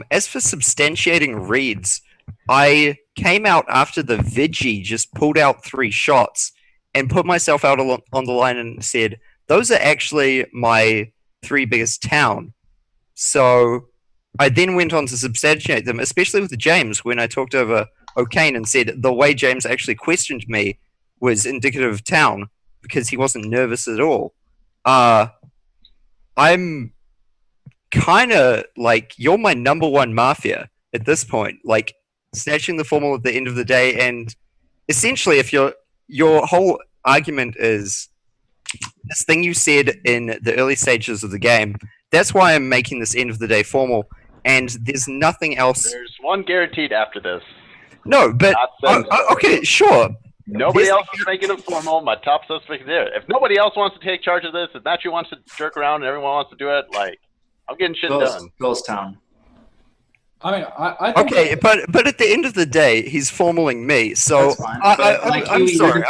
As for substantiating reads, I came out after the Vigi just pulled out 3 shots and put myself out on the line and said, those are actually my 3 biggest town. So I then went on to substantiate them, especially with James, when I talked over O'Kane and said the way James actually questioned me was indicative of town because he wasn't nervous at all. I'm kind of like, you're my number 1 Mafia at this point, like snatching the formal at the end of the day. And essentially, if your whole argument is this thing you said in the early stages of the game, that's why I'm making this end of the day formal. And there's nothing else. There's one guaranteed after this. No, but okay, sure. Nobody else is making it formal. My top suspect is there. If nobody else wants to take charge of this, if Matthew wants to jerk around and everyone wants to do it, like, I'm getting shit done. Phil's town. I mean, I think okay, but at the end of the day, he's formaling me, so I'm sorry.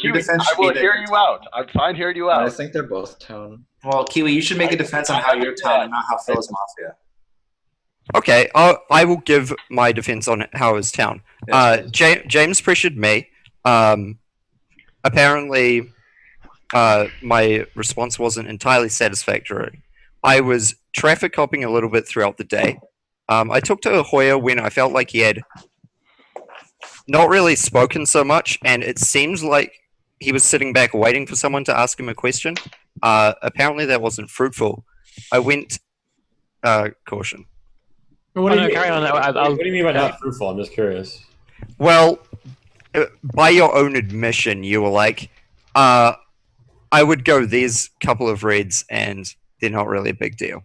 Kiwi, I will hear you out. I'm fine hearing you out. I think they're both town. Well, Kiwi, you should make a defense on how you're town and not how Phil is Mafia. Okay, I will give my defense on how his town. James pressured me. Apparently, my response wasn't entirely satisfactory. I was traffic copping a little bit throughout the day. I took to Hoya when I felt like he had not really spoken so much, and it seems like he was sitting back waiting for someone to ask him a question. Apparently that wasn't fruitful. I went caution. What do you mean by not fruitful? I'm just curious. Well, by your own admission, you were like, I would go these couple of reads, and they're not really a big deal.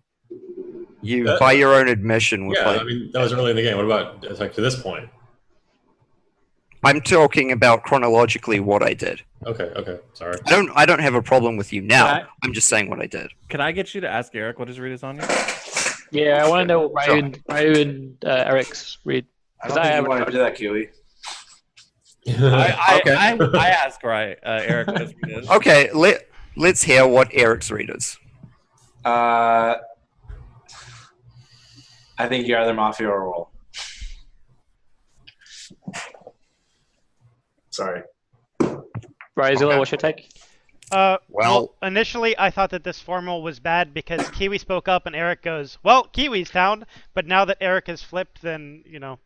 You, by your own admission, were yeah, like, I mean, that was early in the game. What about like to this point? I'm talking about chronologically what I did. Okay, sorry. I don't have a problem with you now. Can I- I'm just saying what I did. Can I get you to ask Eric what his read is on you? Yeah, I want to know Ryu and Eric's read. I don't think you want to do that, Kiwi. I ask Eric what his read is. Okay, let's hear what Eric's read is. I think you're either Mafia or Roll. Sorry. Ryuzilla, what's your take? Well, initially I thought that this formal was bad because Kiwi spoke up and Eric goes, well, Kiwi's town. But now that Eric has flipped, then, you know,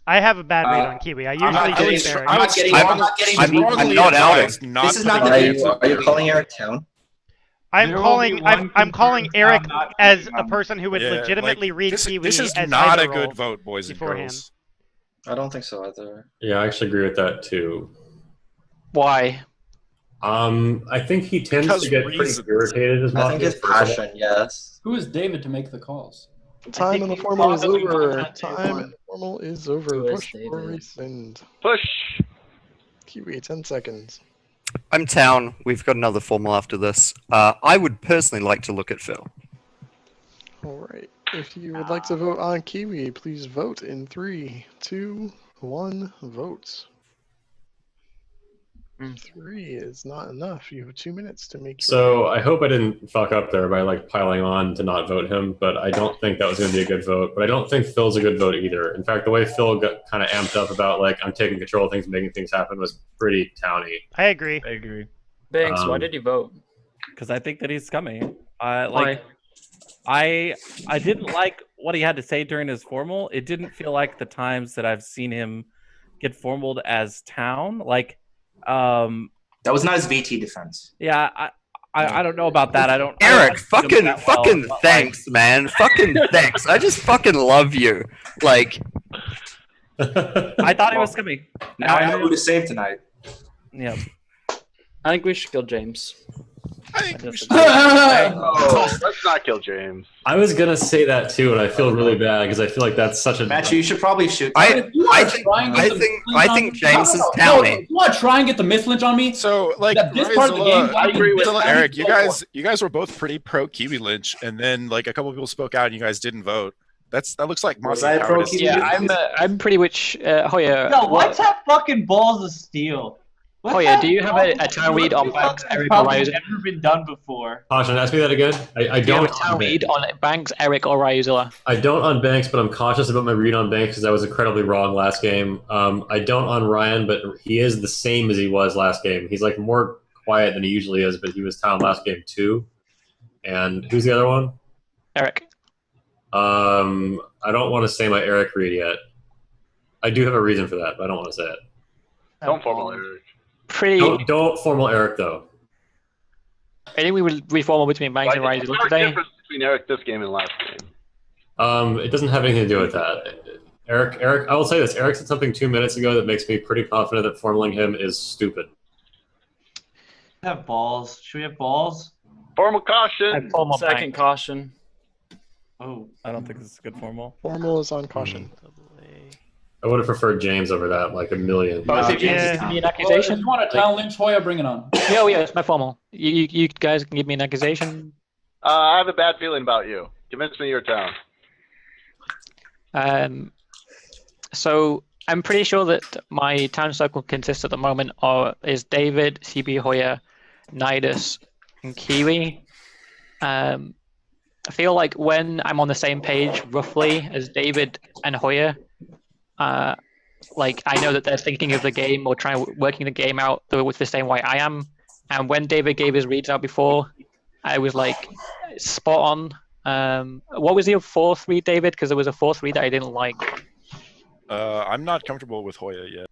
I have a bad read on Kiwi. I usually do Eric. I'm not outing. This is not Are you calling Eric town? I'm calling Eric as a person who would legitimately read Kiwi. This is as not either a good role vote, boys and beforehand. girls. I don't think so either. Yeah, I actually agree with that too. Why? I think he tends to get pretty irritated as I think it's passion, yes. Who is David to make the calls? Time in the formal is over. Time in the formal is over. Push or rescind. Push. Kiwi, 10 seconds. I'm town. We've got another formal after this. I would personally like to look at Phil. All right. If you would like to vote on Kiwi, please vote in 3, 2, 1. Vote. 3 is not enough. You have 2 minutes to make. So I hope I didn't fuck up there by like piling on to not vote him, but I don't think that was going to be a good vote. But I don't think Phil's a good vote either. In fact, the way Phil got kind of amped up about like I'm taking control of things, making things happen was pretty towny. I agree. Banks, why did you vote? Because I think that he's coming. I didn't like what he had to say during his formal. It didn't feel like the times that I've seen him get formaled as town. Like, that was not his VT defense. Yeah, I don't know about that. I don't. Eric, I don't know fucking thanks, man. Fucking thanks. I just fucking love you. Like, I thought he was coming. Now I know who to save tonight. Yeah. I think we should kill James. Let's not kill James. I was gonna say that too, and I feel really bad because I feel like that's such a. Matthew, you should probably shoot. I think James is towny. You want to try and get the miss-lynch on me? So, like, this part of the game, I agree with this Eric. You guys were both pretty pro Kiwi Lynch, and then like a couple people spoke out, and you guys didn't vote. That looks like Was I pro cowardice. Kiwi? Yeah, I'm pretty much Hoya. No, what's that fucking balls of steel? Hoya, do you have a town read on Banks, Eric, or Probably Ryuzilla? never been done before. Caution, ask me that again. I Do you have don't. a town read on Banks, Eric, or Ryuzilla? I don't on Banks, but I'm cautious about my read on Banks because I was incredibly wrong last game. I don't on Ryan, but he is the same as he was last game. He's like more quiet than he usually is, but he was town last game too. And who's the other one? Eric. I don't want to say my Eric read yet. I do have a reason for that, but I don't want to say it. Don't formal Eric. Don't formal Eric though. I think we will reformal between Banks and What's Ryuzilla the today. difference between Eric this game and last game? It doesn't have anything to do with that. Eric, I will say this. Eric said something 2 minutes ago that makes me pretty confident that formaling him is stupid. Have balls. Should we have balls? Formal caution. Second caution. Oh, I don't think this is a good formal. Formal is on caution. I would have preferred James over that, like a million. But if James gives me an accusation, If you want a town lynch, Hoya, bring it on. yeah, it's my formal. You guys can give me an accusation. I have a bad feeling about you. Convince me your town. So I'm pretty sure that my town circle consists at the moment is David, CB Hoya, Nidus, and Kiwi. I feel like when I'm on the same page roughly as David and Hoya, like I know that they're thinking of the game or working the game out with the same way I am. And when David gave his reads out before, I was like spot on. What was your fourth read, David? Because there was a fourth read that I didn't like. I'm not comfortable with Hoya yet.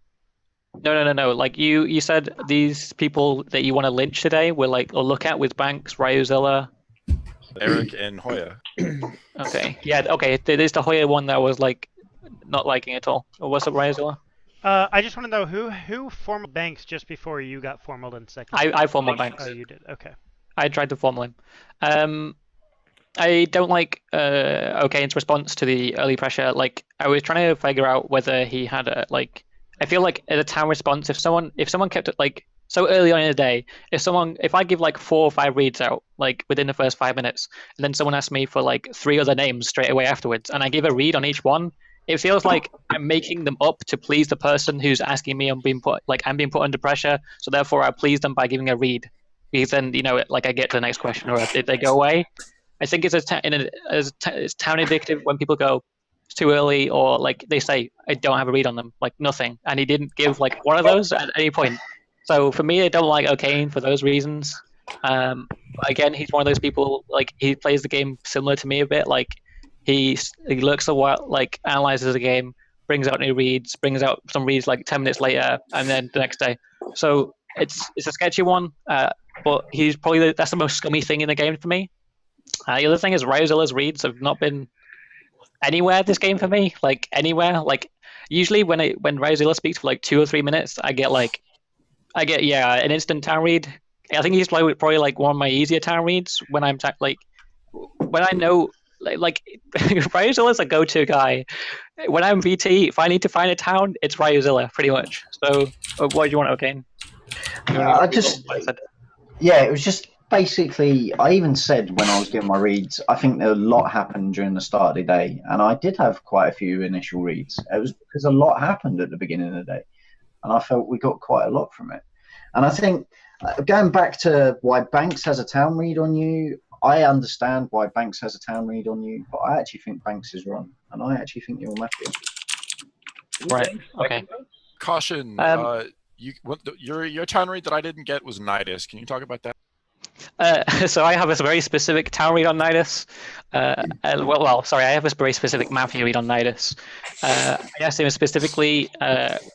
No. Like you said, these people that you want to lynch today were like, or look at with Banks, Ryuzilla, Eric and Hoya. Okay. Yeah. Okay. There's the Hoya one that I was like not liking at all. Or what's up, Ryuzilla? I just want to know who formal Banks just before you got formaled in second. I formal Banks. Oh, you did. Okay. I tried to formal him. I don't like Okane's response to the early pressure. Like I was trying to figure out whether he had a I feel like at a town response, if someone kept it like so early on in the day, if I give like 4 or 5 reads out like within the first 5 minutes, and then someone asks me for like 3 other names straight away afterwards, and I give a read on each one, it feels like I'm making them up to please the person who's asking me. I'm being put under pressure, so therefore I please them by giving a read, because then like I get to the next question or if they go away. I think it's it's town addictive when people go it's too early, or like they say I don't have a read on them, like nothing, and he didn't give like one of those at any point. So for me, I don't like O'Kane for those reasons. Again, he's one of those people, like he plays the game similar to me a bit. Like he looks a while, like analyzes the game, brings out new reads, brings out some reads like 10 minutes later, and then the next day. So it's a sketchy one, but he's probably that's the most scummy thing in the game for me. The other thing is Ryozilla's reads have not been anywhere this game for me, like anywhere. Like usually when Ryozilla speaks for like 2 or 3 minutes, I get an instant town read. I think he's probably like one of my easier town reads when I'm when I know like Ryozilla's a go-to guy. When I'm VT, if I need to find a town, it's Ryozilla pretty much. So what do you want, O'Kane? It was just basically, I even said when I was giving my reads, I think a lot happened during the start of the day, and I did have quite a few initial reads. It was because a lot happened at the beginning of the day, and I felt we got quite a lot from it. And I think going back to why Banks has a town read on you, I understand why Banks has a town read on you, but I actually think Banks is wrong, and I actually think you're Mafia. Right. Okay. Caution. Your town read that I didn't get was Nidus. Can you talk about that? So I have a very specific town read on Nidus. I have a very specific Mafia read on Nidus. I asked him specifically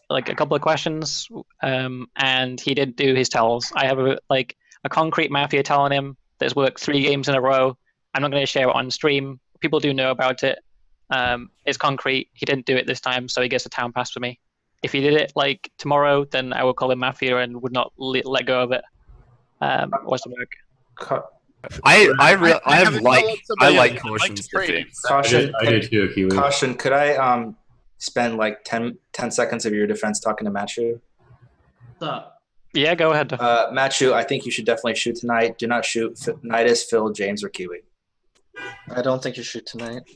like a couple of questions, and he didn't do his tells. I have a concrete Mafia tell on him that's worked 3 games in a row. I'm not going to share it on stream. People do know about it. It's concrete. He didn't do it this time, so he gets a town pass for me. If he did it like tomorrow, then I would call him Mafia and would not let go of it. What's the work? I like Caution's defense. Caution, I do too, Kiwi. Caution, could I spend like 10 seconds of your defense talking to Matthew? Yeah, go ahead. Matthew, I think you should definitely shoot tonight. Do not shoot Nidus, Phil, James, or Kiwi. I don't think you shoot tonight.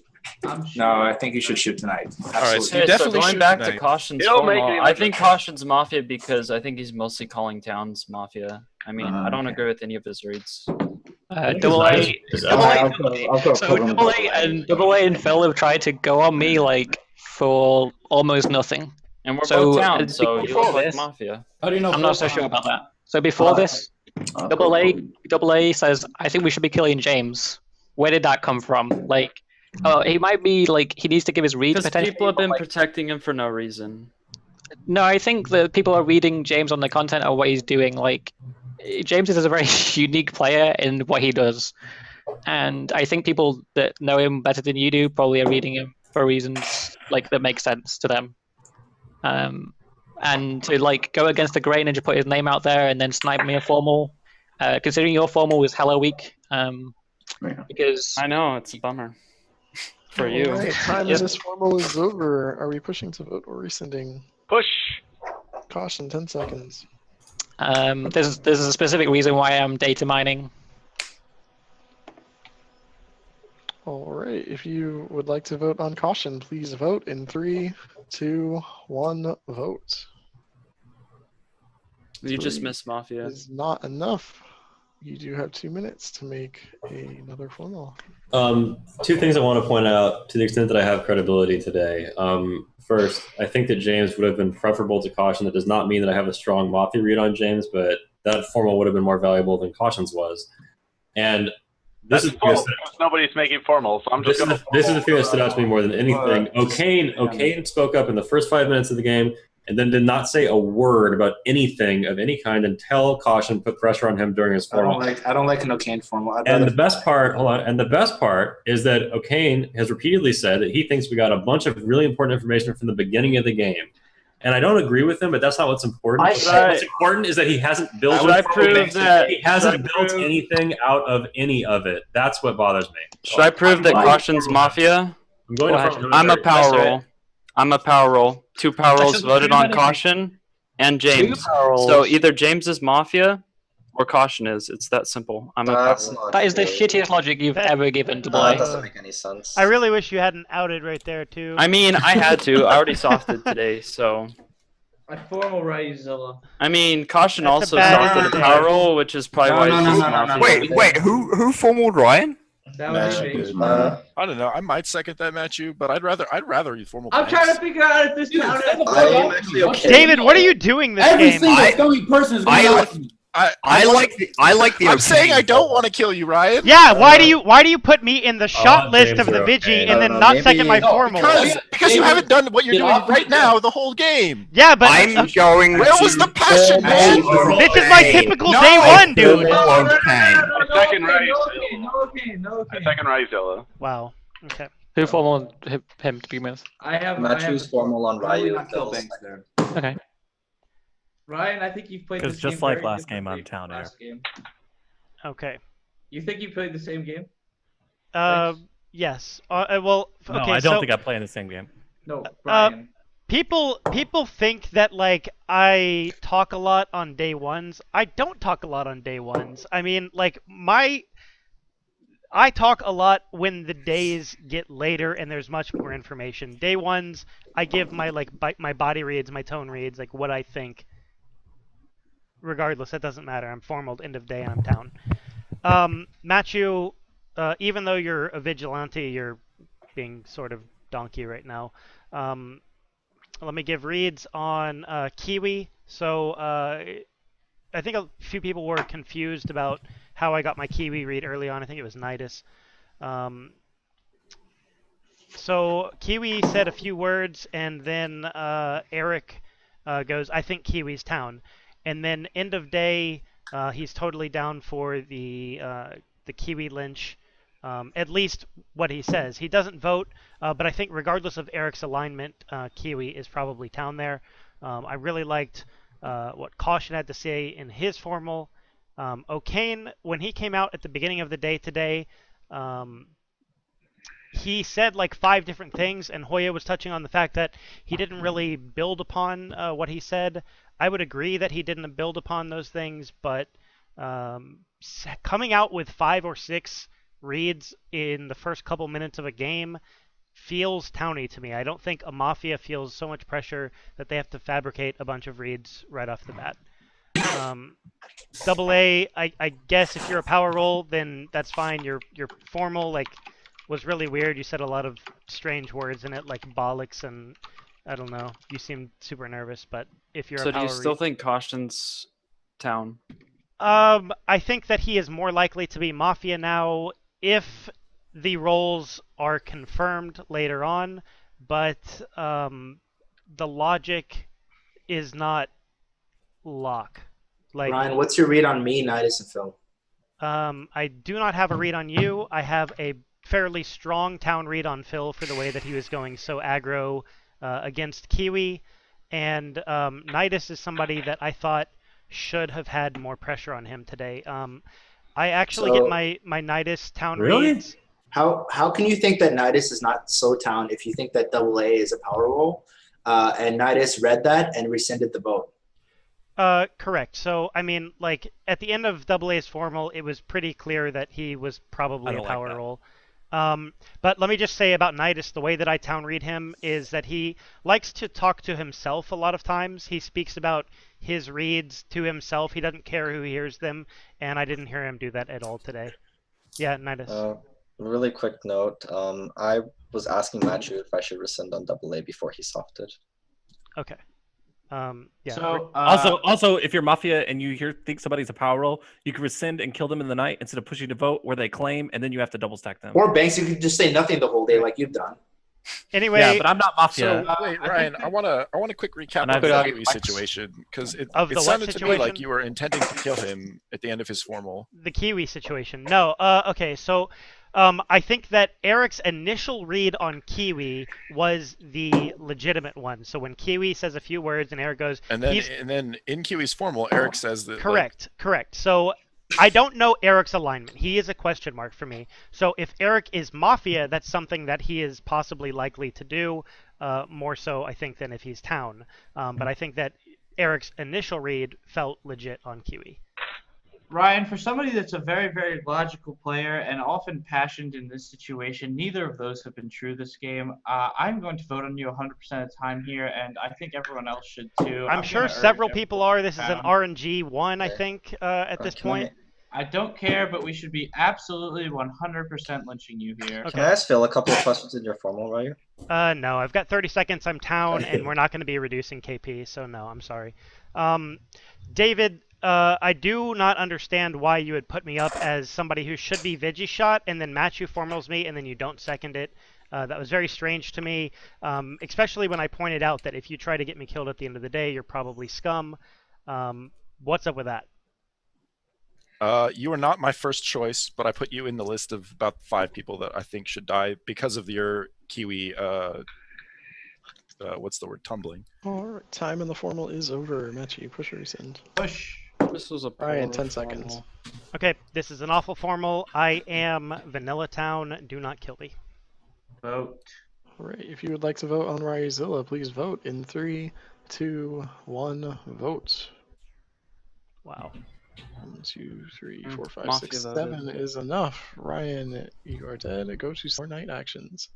No, I think you should shoot tonight. Absolutely. All right, so you definitely going shoot back tonight. to Caution's formal, I think Caution's Mafia because I think he's mostly calling towns Mafia. I mean, I don't agree with any of his reads. Double A and Phil have tried to go on me like for almost nothing. And we're both towns, so you look like Mafia. How do you know? I'm not so sure about that. So before this, Double A says, I think we should be killing James. Where did that come from? Like, he might be like he needs to give his read. Because people have been protecting him for no reason. No, I think that people are reading James on the content of what he's doing. Like, James is a very unique player in what he does, and I think people that know him better than you do probably are reading him for reasons like that make sense to them. And to like go against the grain and just put his name out there and then snipe me a formal, considering your formal was hella weak. Because I know it's a bummer. For you. Right, time of this formal is over. Are we pushing to vote or rescinding? Push. Caution, 10 seconds. There's a specific reason why I'm data mining. All right, if you would like to vote on caution, please vote in 3, 2, 1, vote. You just missed Mafia. Is not enough. You do have 2 minutes to make another formal. 2 things I want to point out to the extent that I have credibility today. First, I think that James would have been preferable to Caution. That does not mean that I have a strong Mafia read on James, but that formal would have been more valuable than Caution's was. And this is nobody's making formal, so I'm just going to. This is the thing that stood out to me more than anything. O'Kane spoke up in the first 5 minutes of the game, and then did not say a word about anything of any kind until Caution put pressure on him during his formal. I don't like an O'Kane formal. And the best part, the best part is that O'Kane has repeatedly said that he thinks we got a bunch of really important information from the beginning of the game. And I don't agree with him, but that's not what's important. What's important is that he hasn't built. He hasn't built anything out of any of it. That's what bothers me. Should I prove that Caution's Mafia? I'm going to. I'm a power roll. I'm a power roll. 2 power rolls Actually, voted on everybody- Caution and James. So either James is Mafia or Caution is. It's that simple. I'm a power That's roll. not That is the true. shittiest logic you've ever given to play. That doesn't make any sense. I really wish you hadn't outed right there too. I mean, I had to. I already softed today, so. I formal Ryuzilla. I mean, Caution That's a also bad softed a idea. power roll, which is probably why he's just Mafia. Wait, who formed Ryan? That was Matthew me. did. I don't know. I might second that, Matthew, but I'd rather you formal. I'm trying to figure out if this town I'm actually okay. David, what are you doing this Every game? single scummy person is going to like me. I like the. I'm saying I don't want to kill you, Ryan. Yeah, why do you put me in the shot list James of the are Vigi okay. and then not second my formal? Because you haven't done what you're doing right now the whole game. Yeah, but I'm going. Where was the passion, man? this is my typical No, day one, dude. I second No, I second Ryuzilla. Wow. Okay. Who formal him to begin with? I have Matthew's formal on Ryu. not kill Banks there. Okay. Ryan, I think you've played this Because game just like very last game, differently I'm from Town Air. last game. Okay. You think you played the same game? Yes. Well. No, Okay. I don't so, think I play in the same game. No, Brian. People think that like I talk a lot on day ones. I don't talk a lot on day ones. I mean, like I talk a lot when the days get later and there's much more information. Day ones, I give my my body reads, my tone reads, like what I think. Regardless, that doesn't matter. I'm formal end of day and I'm down. Matthew, even though you're a vigilante, you're being sort of donkey right now. Let me give reads on Kiwi. So I think a few people were confused about how I got my Kiwi read early on. I think it was Nidus. So Kiwi said a few words, and then Eric goes, I think Kiwi's town. And then end of day, he's totally down for the Kiwi lynch. At least what he says. He doesn't vote, but I think regardless of Eric's alignment, Kiwi is probably town there. I really liked what Caution had to say in his formal. O'Kane, when he came out at the beginning of the day today, he said like 5 different things, and Hoya was touching on the fact that he didn't really build upon what he said. I would agree that he didn't build upon those things, but coming out with 5 or 6 reads in the first couple minutes of a game feels towny to me. I don't think a Mafia feels so much pressure that they have to fabricate a bunch of reads right off the bat. Double A, I guess if you're a power roll, then that's fine. Your formal was really weird. You said a lot of strange words in it, like bollocks, and I don't know. You seemed super nervous, but if you're So a power do you still think Caution's town? I think that he is more likely to be Mafia now if the roles are confirmed later on, but the logic is not lock. Like, Ryan, what's your read on me, Nidus, and Phil? I do not have a read on you. I have a fairly strong town read on Phil for the way that he was going so aggro against Kiwi, and Nidus is somebody that I thought should have had more pressure on him today. I actually get my Nidus town reads. How can you think that Nidus is not so town if you think that Double A is a power roll, and Nidus read that and rescinded the vote? Correct. So, I mean, like, at the end of Double A's formal, it was pretty clear that he was probably a power roll. But let me just say about Nidus, the way that I town read him is that he likes to talk to himself a lot of times. He speaks about his reads to himself. He doesn't care who hears them, and I didn't hear him do that at all today. Yeah, Nidus. Really quick note. I was asking Matthew if I should rescind on Double A before he softed. Okay. Yeah. So, also, if you're Mafia and you think somebody's a power roll, you can rescind and kill them in the night instead of pushing to vote where they claim, and then you have to double stack them. Or Banks, you could just say nothing the whole day like you've done. Anyway, yeah, but I'm not Mafia. So wait, Ryan, I want a quick recap And of the I've- Kiwi situation because it Of the what sounded to me like situation? you were intending to kill him at the end of his formal. The Kiwi situation. No. Okay. So, I think that Eric's initial read on Kiwi was the legitimate one. So when Kiwi says a few words and Eric goes, And then in Kiwi's formal, Eric says that. Correct. So I don't know Eric's alignment. He is a question mark for me. So if Eric is Mafia, that's something that he is possibly likely to do. more so I think than if he's town. But I think that Eric's initial read felt legit on QE. Ryan, for somebody that's a very, very logical player and often passionate in this situation, neither of those have been true this game. I'm going to vote on you 100% of the time here, and I think everyone else should too. I'm sure several people are. This is an RNG one, I think, at this point. I don't care, but we should be absolutely 100% lynching you here. Can I ask Phil a couple of questions in your formal, Ryu? No, I've got 30 seconds. I'm town, and we're not going to be reducing KP, so no, I'm sorry. David, I do not understand why you would put me up as somebody who should be Vigi shot, and then Matthew formals me, and then you don't second it. That was very strange to me, especially when I pointed out that if you try to get me killed at the end of the day, you're probably scum. What's up with that? You are not my first choice, but I put you in the list of about 5 people that I think should die because of your Kiwi. What's the word? Tumbling. All right, time in the formal is over. Matchy, push or rescind. Push. This was a Ryan, 10 seconds. Okay, this is an awful formal. I am Vanilla Town. Do not kill me. Vote. All right, if you would like to vote on Ryuzilla, please vote in 3, 2, 1, vote. Wow. 1, 2, 3, 4, 5, Mafia 6, voted. 7 is enough. Ryan, you are dead. Go to Summer Night Actions.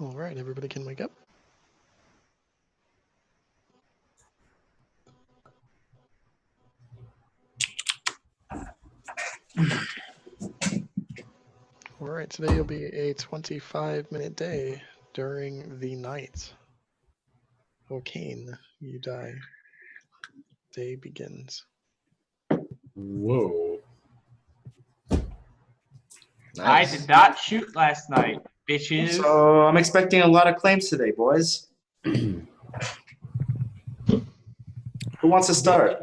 All right, everybody can wake up. All right, today will be a 25-minute day during the night. Oh, Kane, you die. Day begins. Whoa. I did not shoot last night, bitches. So I'm expecting a lot of claims today, boys. Who wants to start?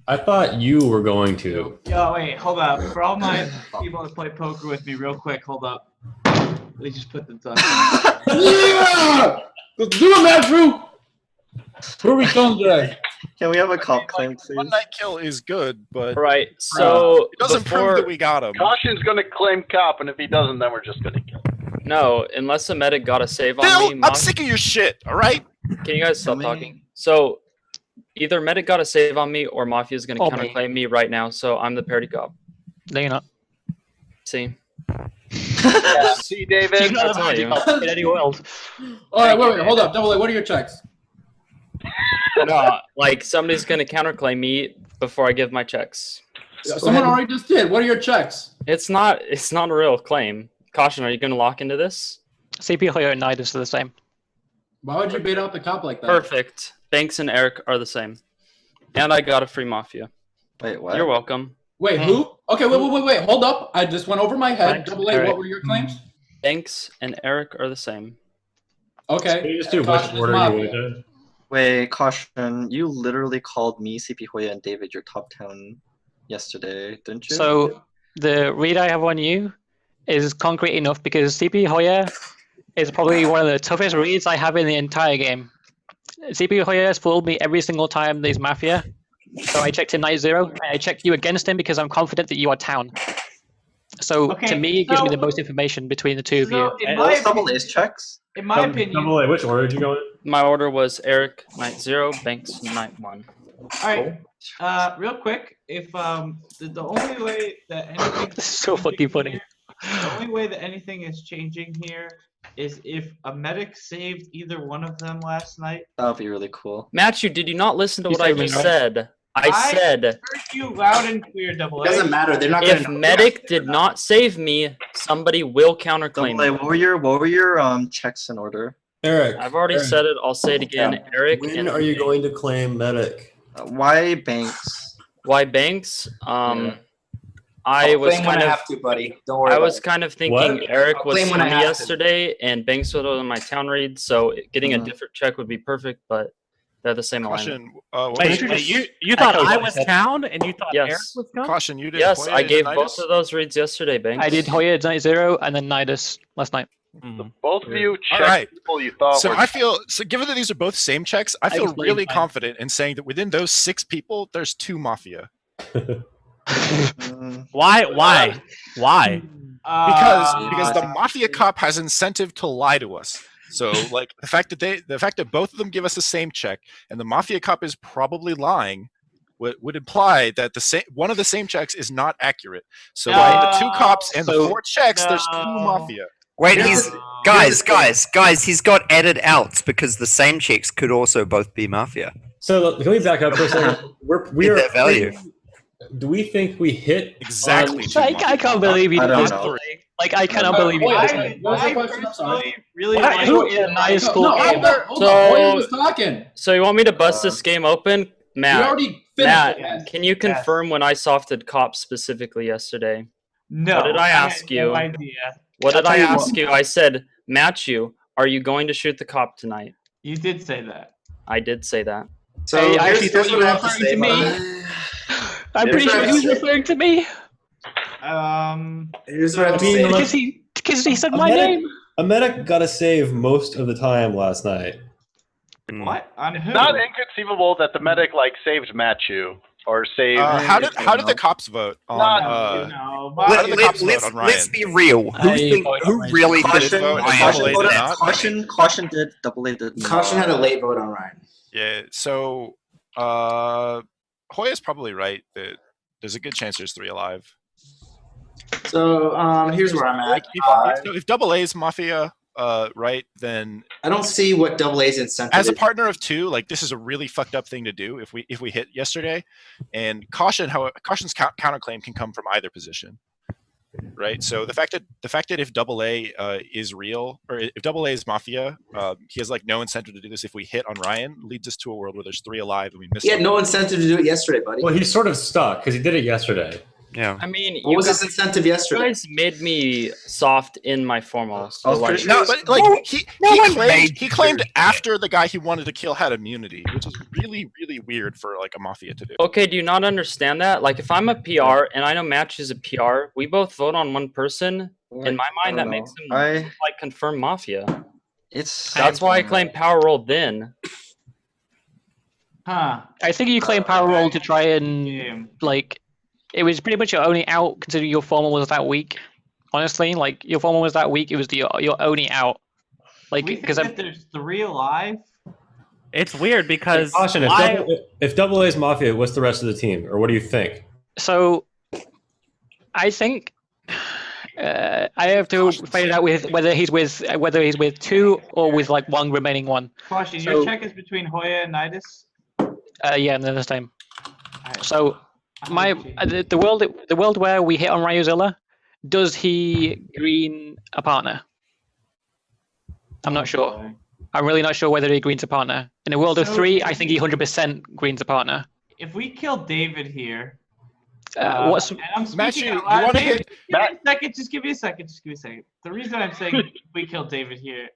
I thought you were going to. Yo, wait, hold up. For all my people that play poker with me, real quick, hold up. Let me just put the dust. Yeah! Let's do it, man, Drew! Who are we killing today? Can we have a cop claim, please? One night kill is good, but Right. So it doesn't prove that we got him. Caution's gonna claim cop, and if he doesn't, then we're just gonna kill him. No, unless a medic got a save on Phil, me. I'm sick of your shit. All right. Can you guys stop talking? So either medic got a save on me, or Mafia is going to counterclaim me right now. So I'm the parity cop. No, you're not. See. See, David. I'll tell you. In any world. All right, wait, hold up. Double A, what are your checks? No, like somebody's going to counterclaim me before I give my checks. Someone already just did. What are your checks? It's not a real claim. Caution, are you going to lock into this? CP Hoyo and Nidus are the same. Why would you bait out the cop like that? Perfect. Banks and Eric are the same. And I got a free Mafia. Wait, what? You're welcome. Wait, who? Okay, wait. Hold up. I just went over my head. Banks, Double A, Eric. what were your claims? Banks and Eric are the same. Okay. Can you just do which Caution is order you Mafia. want to? Wait, Caution, you literally called me, CP Hoya, and David your top 10 yesterday, didn't you? So the read I have on you is concrete enough because CP Hoya is probably one of the toughest reads I have in the entire game. CP Hoya has fooled me every single time there's Mafia. So I checked him night 0, and I checked you against him because I'm confident that you are town. So to me, it gives me the most information between the two of you. In What my was double A's checks? In my opinion, Double A, which order did you go in? My order was Eric night 0, Banks night 1. all right. Real quick, if the only way that anything This is so fucking funny. the only way that anything is changing here is if a medic saved either one of them last night. That would be really cool. Matthew, did you not listen to You what I saved me, just right? said? I said heard you loud and clear, Double A. Doesn't matter. They're not if gonna. medic did not save me, somebody will counterclaim Double A, me. what were your checks in order? Eric. I've already said it. I'll say it again. Eric. When and are you going to claim medic? Why Banks? Why Banks? Yeah. I I'll was claim when kind I of. have to, buddy. Don't worry. I about was it. kind of thinking What? Eric I'll was claim when I free have to. yesterday, and Banks was on my town read, so getting a different check would be perfect. But they're the same alignment. Caution. Wait, you thought I was town and you thought Yes. Eric was town? Caution. You did. Yes, Hoya I and gave Nidus? both of those reads yesterday, Banks. I did Hoya night 0 and then Nidus last night. Both of you All checked right. people you thought So were. I feel given that these are both same checks, I feel explained really mine. confident in saying that within those 6 people, there's 2 Mafia. Why? Why? Because the Mafia cop has incentive to lie to us. So like the fact that both of them give us the same check, and the Mafia cop is probably lying, would imply that one of the same checks is not accurate. So by the 2 cops and the 4 checks, there's 2 Mafia. Wait, guys, he's got added outs because the same checks could also both be Mafia. So can we back up for a second? We Get are that value. Do we think we hit Exactly. I can't believe you I did don't this. know. Like I cannot believe you did this. Wait, what was the question? I'm sorry. really What? like Who in high school No, game? hold up. Hoya was talking. So you want me to bust this game open, We Matt? already finished Matt, it, man. can you confirm when I softed cops specifically yesterday? No. What did I had ask you? No idea. What did I'll I tell you ask you? I said, Matthew, are you going to shoot the cop tonight? You did say that. I did say that. So Hey, I here's, actually here's thought you what I were have to referring say. to me. about it. I'm pretty sure he was referring to me. Here's what I have to I mean, say. like- Because he said A my medic- name. A medic got a save most of the time last night. What? On who? Not inconceivable that the medic saved Matthew or saved. How did the cops vote on? No. How did the cops vote on Ryan? Let's be real. Who really Caution, did vote on caution, Ryan? voted- not. caution did, double A did. Caution had a late vote on Ryan. Yeah. So Hoya's probably right that there's a good chance there's 3 alive. So here's where I'm at. So if double A's Mafia, right, then I don't see what Double A's incentive as a is. partner of two, like this is a really fucked up thing to do if we hit yesterday, and caution's counterclaim can come from either position, right? So the fact that if Double A is real, or if Double A is Mafia, he has like no incentive to do this. If we hit on Ryan, leads us to a world where there's 3 alive and we miss. He had no incentive to do it yesterday, buddy. Well, he's sort of stuck because he did it yesterday. Yeah. I mean, what was his incentive yesterday? You guys made me soft in my formal. So like, no, but like he claimed after the guy he wanted to kill had immunity, which is really, really weird for like a Mafia to do. okay, do you not understand that? Like, if I'm a PR and I know Match is a PR, we both vote on one person. In my mind, that makes him like confirm Mafia. That's why I claim power roll then. Huh. I think you claim power roll to try and like. It was pretty much your only out, considering your formal was that week. Honestly, like your formal was that week, it was your only out. Like because there's 3 alive. It's weird because Caution, if Double A's Mafia, what's the rest of the team, or what do you think? So, I think I have to find it out with whether he's with 2 or with like 1 remaining one. Caution, your check is between Hoya and Nidus. Yeah, and then this time. So. The world where we hit on Ryuzilla, does he green a partner? I'm not sure. I'm really not sure whether he greens a partner. In a world of 3, I think he 100% greens a partner. If we kill David here, what's? And I'm Matthew, speaking you out loud. want to David, hit? give me a second. Just give me a second. The reason I'm saying we kill David here.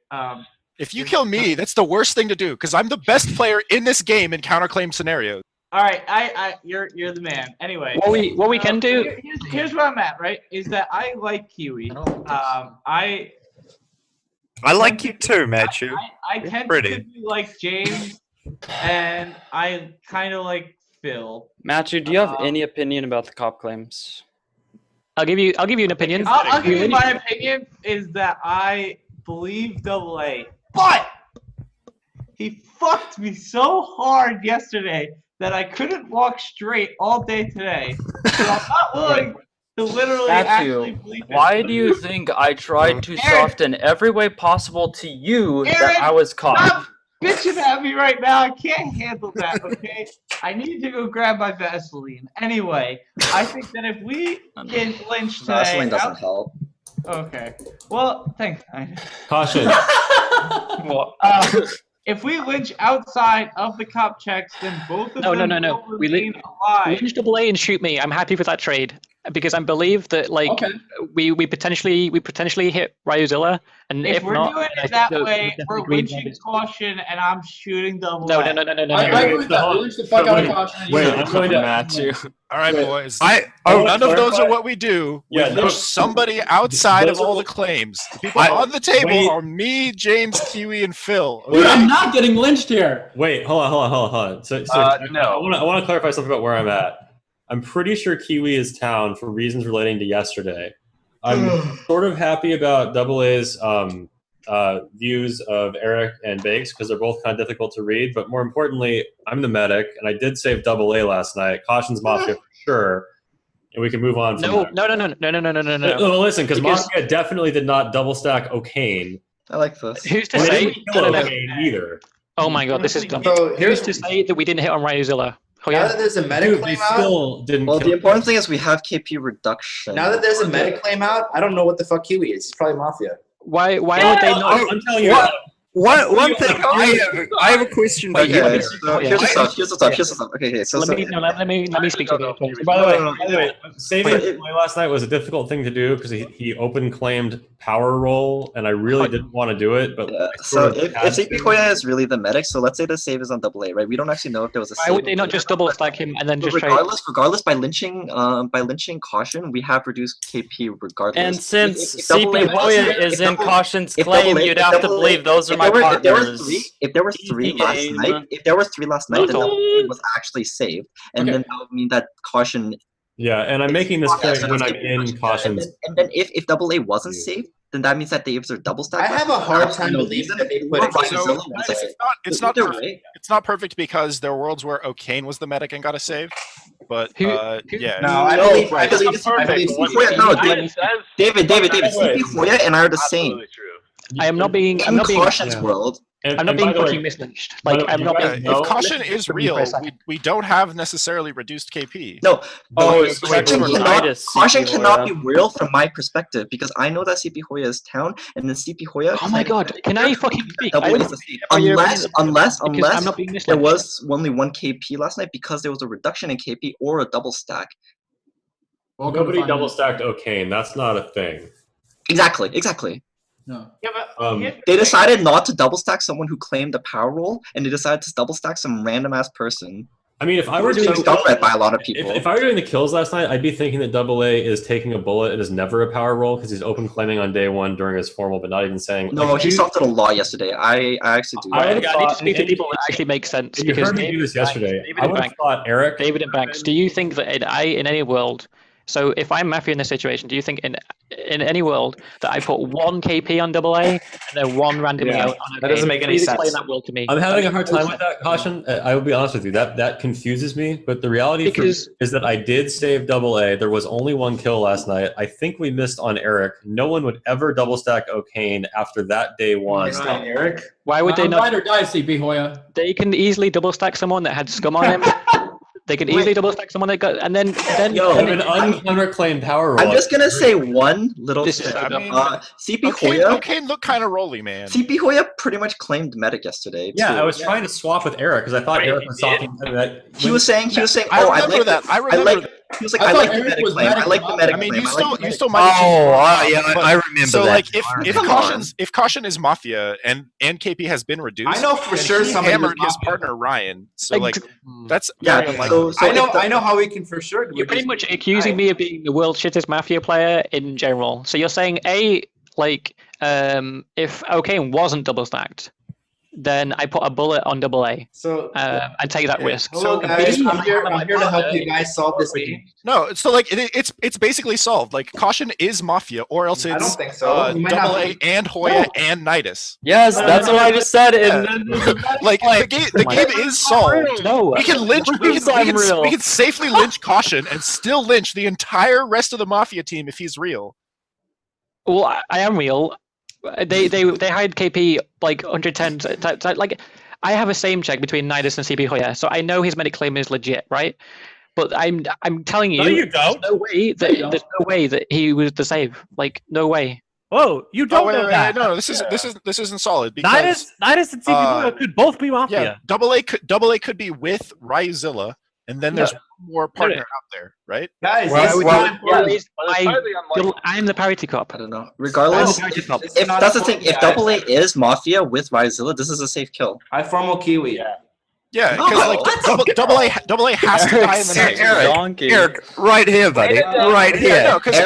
If you kill me, that's the worst thing to do because I'm the best player in this game in counterclaim scenarios. All right, you're the man. Anyway, what we can do. Here's where I'm at. Right, is that I like Kiwi. I like you too, Matthew. I tend to be like James, and I kind of like Phil. Matthew, do you have any opinion about the cop claims? I'll give you an opinion. I'll give you my opinion is that I believe Double A, but he fucked me so hard yesterday that I couldn't walk straight all day today. So I'm not willing to literally actually believe it. Why do you think I tried to soften every way possible to you that I was caught? Stop bitching at me right now. I can't handle that, okay? I need to go grab my Vaseline. Anyway, I think that if we get lynched today... Vaseline doesn't help. Okay. Well, thanks. Caution. If we lynch outside of the cop checks, then both of them will We remain alive. lynch Double A and shoot me. I'm happy with that trade because I believe that we potentially hit Ryuzilla, and If if we're not, doing I it that think way, we're lynching Caution, and I'm shooting Double No. A. I agree with that. Lynch the fuck out of Caution. Wait, I'm going to Matthew. All right, boys. none of those are what we do. Yeah, we lynch somebody outside of all the claims. The people on the table wait. are me, James, Kiwi, and Phil. Dude, I'm not getting lynched here. Wait, hold on. So No. I want to clarify something about where I'm at. I'm pretty sure Kiwi is town for reasons relating to yesterday. I'm sort of happy about Double A's views of Eric and Bakes because they're both kind of difficult to read. But more importantly, I'm the medic, and I did save Double A last night. Caution's Mafia for sure, and we can move on. From No. No, listen, because Mafia definitely did not double stack Ocane. I like this. Who's to And they say? didn't kill Ocane either. Oh my god, this is dumb. So Who's to say that we didn't hit on Ryuzilla? Now that there's a meta Dude, claim they out, still didn't. Well, kill the important thing is we have KP reduction. now that there's a meta claim out, I don't know what the fuck Kiwi is. He's probably Mafia. Why would they not? I'm telling you. One thing I have a question for you. Okay, so here's the stuff. Okay, so Let me speak to you. By the way, saving play last night was a difficult thing to do because he open claimed power roll, and I really didn't want to do it. But so if CP Koya is really the medic, so let's say the save is on Double A, right? We don't actually know if there was a. Why would they not just double stack him and then just regardless, by lynching Caution, we have reduced KP regardless. And since CP Hoya is in Caution's claim, you'd have to believe those are my partners. If there were three last night, then Double A was actually saved, and then that would mean that Caution. Yeah, and I'm making this point when I'm in Caution's. And then if Double A wasn't saved, then that means that Daves are double stacked. I have a hard time believing that they put it. It's not perfect because there are worlds where Ocane was the medic and got a save. But yeah. No, I believe David, CP Hoya and I are the same. I am not being. I'm In not being. Caution's world. I'm not being fucking mislynched. Like I'm not being. If Caution is real, we don't have necessarily reduced KP. No. Nidus, Caution CP cannot be Hoya. real from my perspective because I know that CP Hoya is town, and then CP Hoya. Oh my god! Can I fucking speak? Double is a safe. Unless I'm not being there mislynched. was only one KP last night because there was a reduction in KP or a double stack. Nobody double stacked O'Kane. That's not a thing. Exactly. No. Yeah, but They decided not to double stack someone who claimed a power roll, and they decided to double stack some random ass person. I mean, if I were doing read by a lot of people, if I were doing the kills last night, I'd be thinking that Double A is taking a bullet and is never a power roll because he's open claiming on day one during his formal, but not even saying. No, like, he softened a lot yesterday. I actually do. I need to speak to people that actually make sense. You Because heard me do this yesterday. David I would have thought Eric. David and Banks, do you think that in any world? So if I'm Mafia in this situation, do you think in any world that I put one KP on Double A and then one randomly out on a that doesn't make any sense. Explain that world to me. I'm having a hard time with that, Caution. I will be honest with you. That confuses me. But the reality is that I did save Double A. There was only one kill last night. I think we missed on Eric. No one would ever double stack O'Kane after that day one. Eric. Why would they not? Ride or die, CP Hoya. They can easily double stack someone that had scum on him. They can easily double stack someone that got, and then Yo, an uncounterclaimed power roll. I'm just gonna say one little This thing. is CP Hoya. O'Kane looked kind of rolly, man. CP Hoya pretty much claimed medic yesterday. Yeah, too. I was trying to swap with Eric because I thought Eric was talking that. He was saying, I remember that. I remember that. He was like, I like the medic claim. I like the medic I mean, claim. you still might. I remember so, that. like, if Caution is Mafia and KP has been reduced, I know for sure he somebody hammered was his Mafia. partner Ryan. So like, that's Yeah, very unlikely. so I know how we can for sure. You're pretty much accusing me of being the world's shittest Mafia player in general. So you're saying if O'Kane wasn't double stacked, then I put a bullet on Double A. So and take that risk. Hello, So guys. B, I'm here to help you guys solve this game. No, so like it's basically solved. Like Caution is Mafia, or else it's I don't think so. You might Double not A be. and Hoya and Nidus. Yes, that's what I just said. Yeah. And Like the game is solved. No, We can lynch. We can safely lynch Caution and still lynch the entire rest of the Mafia team if he's real. Well, I am real. They hired KP like 110. Like I have a same check between Nidus and CP Hoya, so I know his medic claim is legit, right? But I'm telling you, No, you don't. there's no way that he was the save. Like no way. Whoa, you don't know that. No, this isn't solid. Because, Nidus and CP Hoya could both be Mafia. Yeah, Double A could be with Ryuzilla, and then there's one more partner out there, right? Guys, I'm the parity cop. I don't know. Regardless, if that's the thing, if Double A is Mafia with Ryzilla, this is a safe kill. I formal Kiwi. Yeah, because Double A has to die in the night. Eric, right here, buddy, right here. No, because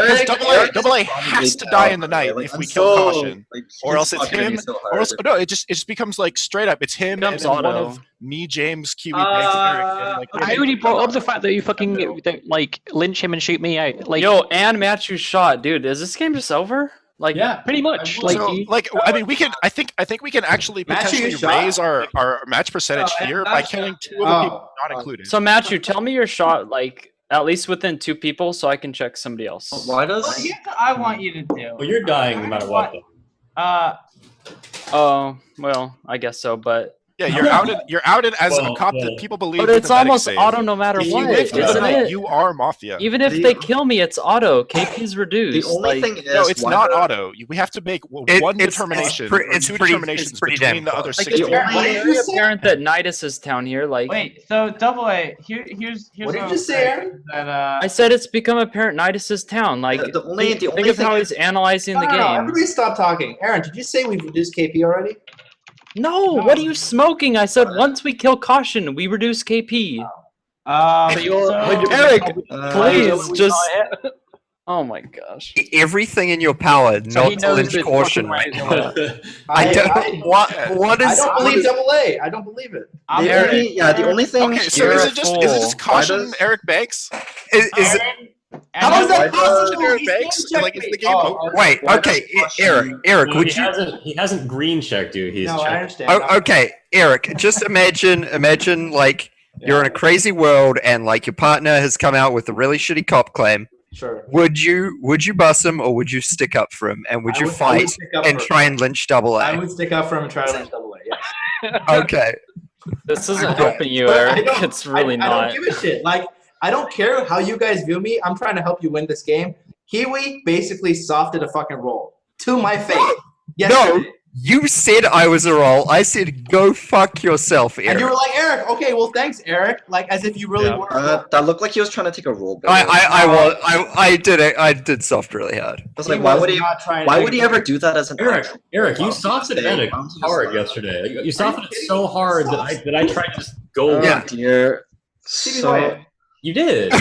Double A has to die in the night if we kill Caution, or else it's him. Or else no, it just becomes like straight up. It's him and then one of me, James, Kiwi, Banks, and Eric. And, like, I already brought up the fact that you fucking like lynch him and shoot me out. Like yo, and Matthew shot, dude. Is this game just over? Like yeah, pretty much. I mean, we can. I think we can actually potentially raise our match percentage here by killing two of the people not included. So Matthew, tell me your shot like at least within 2 people, so I can check somebody else. Why does? Well, here's what I want you to do. Well, you're dying no matter what. Oh well, I guess so, but. Yeah, you're outed as a cop that people believe. But it's almost auto no matter if what, you live isn't it? You are Mafia. Even if they kill me, it's auto. KP's reduced. The only thing is, no, it's not auto. We have to make one determination. It's two pretty determinations damn between the other close. 60. It's very apparent that Nidus is down here. Like, wait, so Double A. Here's what did you say, Aaron? That I said it's become apparent Nidus is town. Like, think of how he's analyzing the game. Everybody stop talking. Aaron, did you say we've reduced KP already? No, what are you smoking? I said once we kill Caution, we reduce KP. Eric, please just. Oh my gosh! Everything in your power not to lynch Caution right now. I don't. What is? I don't believe Double A. I don't believe it. The only thing. Okay, so is it just Caution, Eric Banks? Is it? How is that possible? Eric Banks? Like, is the game over? Wait, okay, Eric, would you? He hasn't green checked you. He's No, checked. I understand. Oh, okay, Eric, just imagine like you're in a crazy world and like your partner has come out with a really shitty cop claim Sure. Would you bust him or would you stick up for him? And would you fight and try and lynch Double A? I would stick up for him and try to lynch Double A. Yes. Okay. This isn't helping you, Eric. It's really not. I don't give a shit. Like, I don't care how you guys view me. I'm trying to help you win this game. Kiwi basically softed a fucking roll to my face. No, you said I was a roll. I said go fuck yourself, Eric. And you were like, Eric. Okay, well, thanks, Eric. Like, as if you really were. That looked like he was trying to take a roll. I did it. I did soft really hard. I was like, why would he ever do that as an Eric, you softened it hard yesterday. You softened it so hard that I tried to just go. Yeah. Dear. You did.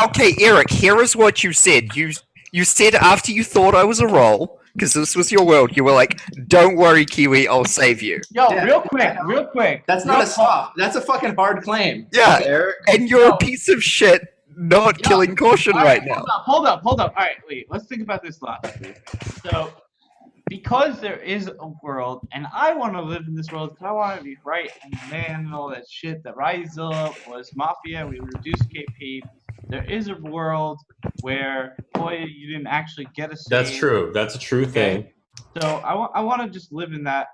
Okay, Eric. Here is what you said. You said after you thought I was a roll, because this was your world. You were like, "Don't worry, Kiwi. I'll save you." Yo, real quick. That's not a soft. That's a fucking hard claim. Yeah, Eric. And you're a piece of shit, not killing caution right now. Hold up. All right, wait. Let's think about this logically. So, because there is a world, and I want to live in this world because I want to be right and man and all that shit. That Ryzilla was Mafia. We reduced KP. There is a world where, boy, you didn't actually get a save. That's true. That's a true thing. So I want to just live in that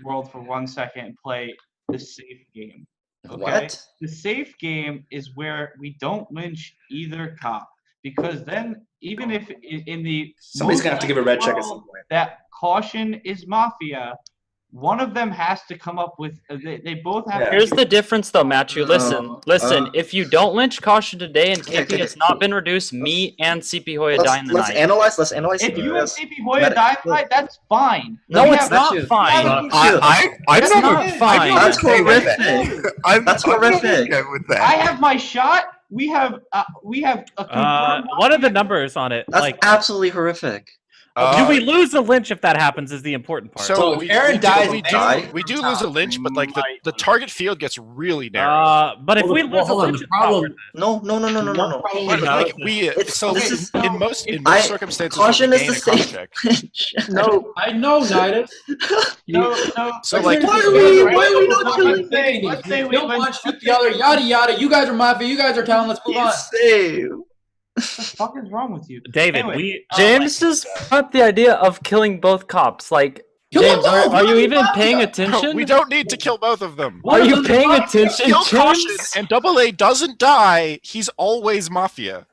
world for 1 second and play the safe game. Okay? What? The safe game is where we don't lynch either cop, because then even if in the Somebody's gonna have to give a red check at some point. That caution is Mafia. One of them has to come up with. They both have. Yeah. Here's the difference, though, Matthew. Listen. If you don't lynch caution today and KP has not been reduced, me and CP Hoya die in the night. Let's analyze. If you and CP Hoya die tonight, that's fine. No, it's not fine. It's not fine. That's horrific. That's horrific. I have my shot. We have a confirmed. What are the numbers on it? That's absolutely horrific. Do we lose a lynch if that happens? Is the important part. So if Aaron dies, we do lose a lynch, but like the target field gets really narrow. But if we lose a lynch, No. But, like in most circumstances, caution we is gain the a con same. check. No, I know, Nidus. So like, why are we not killing things? You don't want to shoot the other, yada yada. You guys are Mafia. You guys are Talon. Let's move on. What the fuck is wrong with you, David? Anyway, James just brought the idea of killing both cops. Like, James, are you even paying attention? No, we don't need to kill both of them. Are you paying attention, Kill Caution James? and Double A doesn't die. He's always Mafia.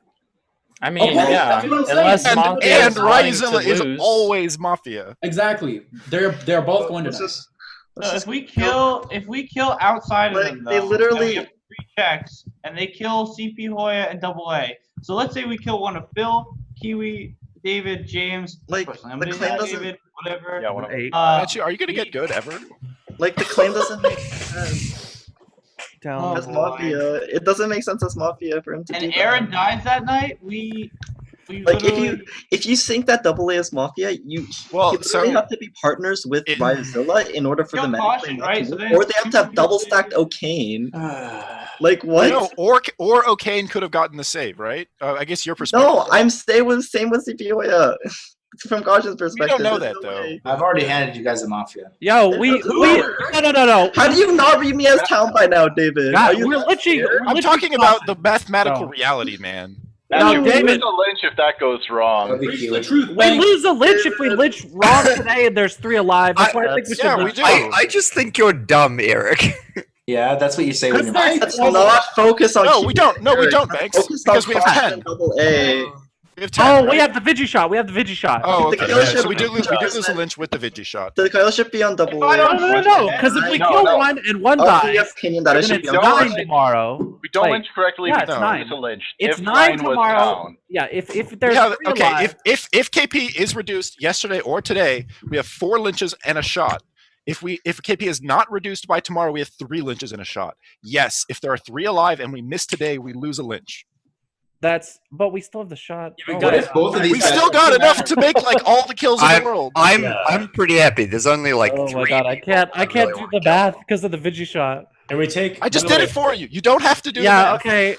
I mean, Okay, yeah. that's what I'm saying. Unless And Mafia is dying to Ryzilla is lose. always Mafia. Exactly. They're both going to die. So if we kill outside of them, though, they literally- then we have 3 checks, and they kill CP Hoya and Double A. So let's say we kill one of Phil, Kiwi, David, James. Like, personally, I'm the gonna claim say doesn't- David, whatever. Yeah, one of them. Actually, are you gonna get good ever? Like, the claim doesn't make sense. Oh, As boy. Mafia, it doesn't make sense as Mafia for him to do And that. Aaron dies that night. We Like literally. if you think that Double A is Mafia, you literally have to be partners with Ryzilla in order for the Kill magic Caution, not right? to So work. then Or they have to have double stacked O'Kane. Like what? No, or O'Kane could have gotten the save, right? I guess your perspective. No, I'm same with CP Hoya. From Caution's perspective. We don't know there's that no though. way. I've already handed you guys a Mafia. Yo, no. How do you not read me as town by now, David? God, Are you we're not literally- scared? I'm talking about the mathematical No. reality, man. Matthew, we David. lose a lynch if that goes wrong. Preach the truth, We Wayne. lose a lynch if we lynch wrong today and there's 3 alive. That's why I think we should Yeah, we lynch. do. I just think you're dumb, Eric. Yeah, that's what you say when you're Let's not focus on. No, we don't. No, we Eric. don't, Banks. Focus on Because we have Caution 10. Double A. We have 10. Oh, right? we have the Vigi shot. Oh, The okay. kill Yeah, should so we do be lose a lynch with the Vigi shot. The kill should be on Double A. No. Because if we kill one and one Of dies, the opinion that it then should it's be on 9 Caution. tomorrow. We don't Like, lynch correctly. yeah, we it's don't 9. lose a lynch. It's if 9 was tomorrow. down. Yeah, if there's Yeah, 3 okay. alive. If KP is reduced yesterday or today, we have 4 lynches and a shot. If KP is not reduced by tomorrow, we have 3 lynches and a shot. Yes, if there are 3 alive and we miss today, we lose a lynch. But we still have the shot. both of these We guys still got enough to make like all the kills in the world. I'm pretty happy. There's only like Oh 3. my god, I can't do the math because of the Vigi shot. And we take. I just did it for you. You don't have to do Yeah, that. okay.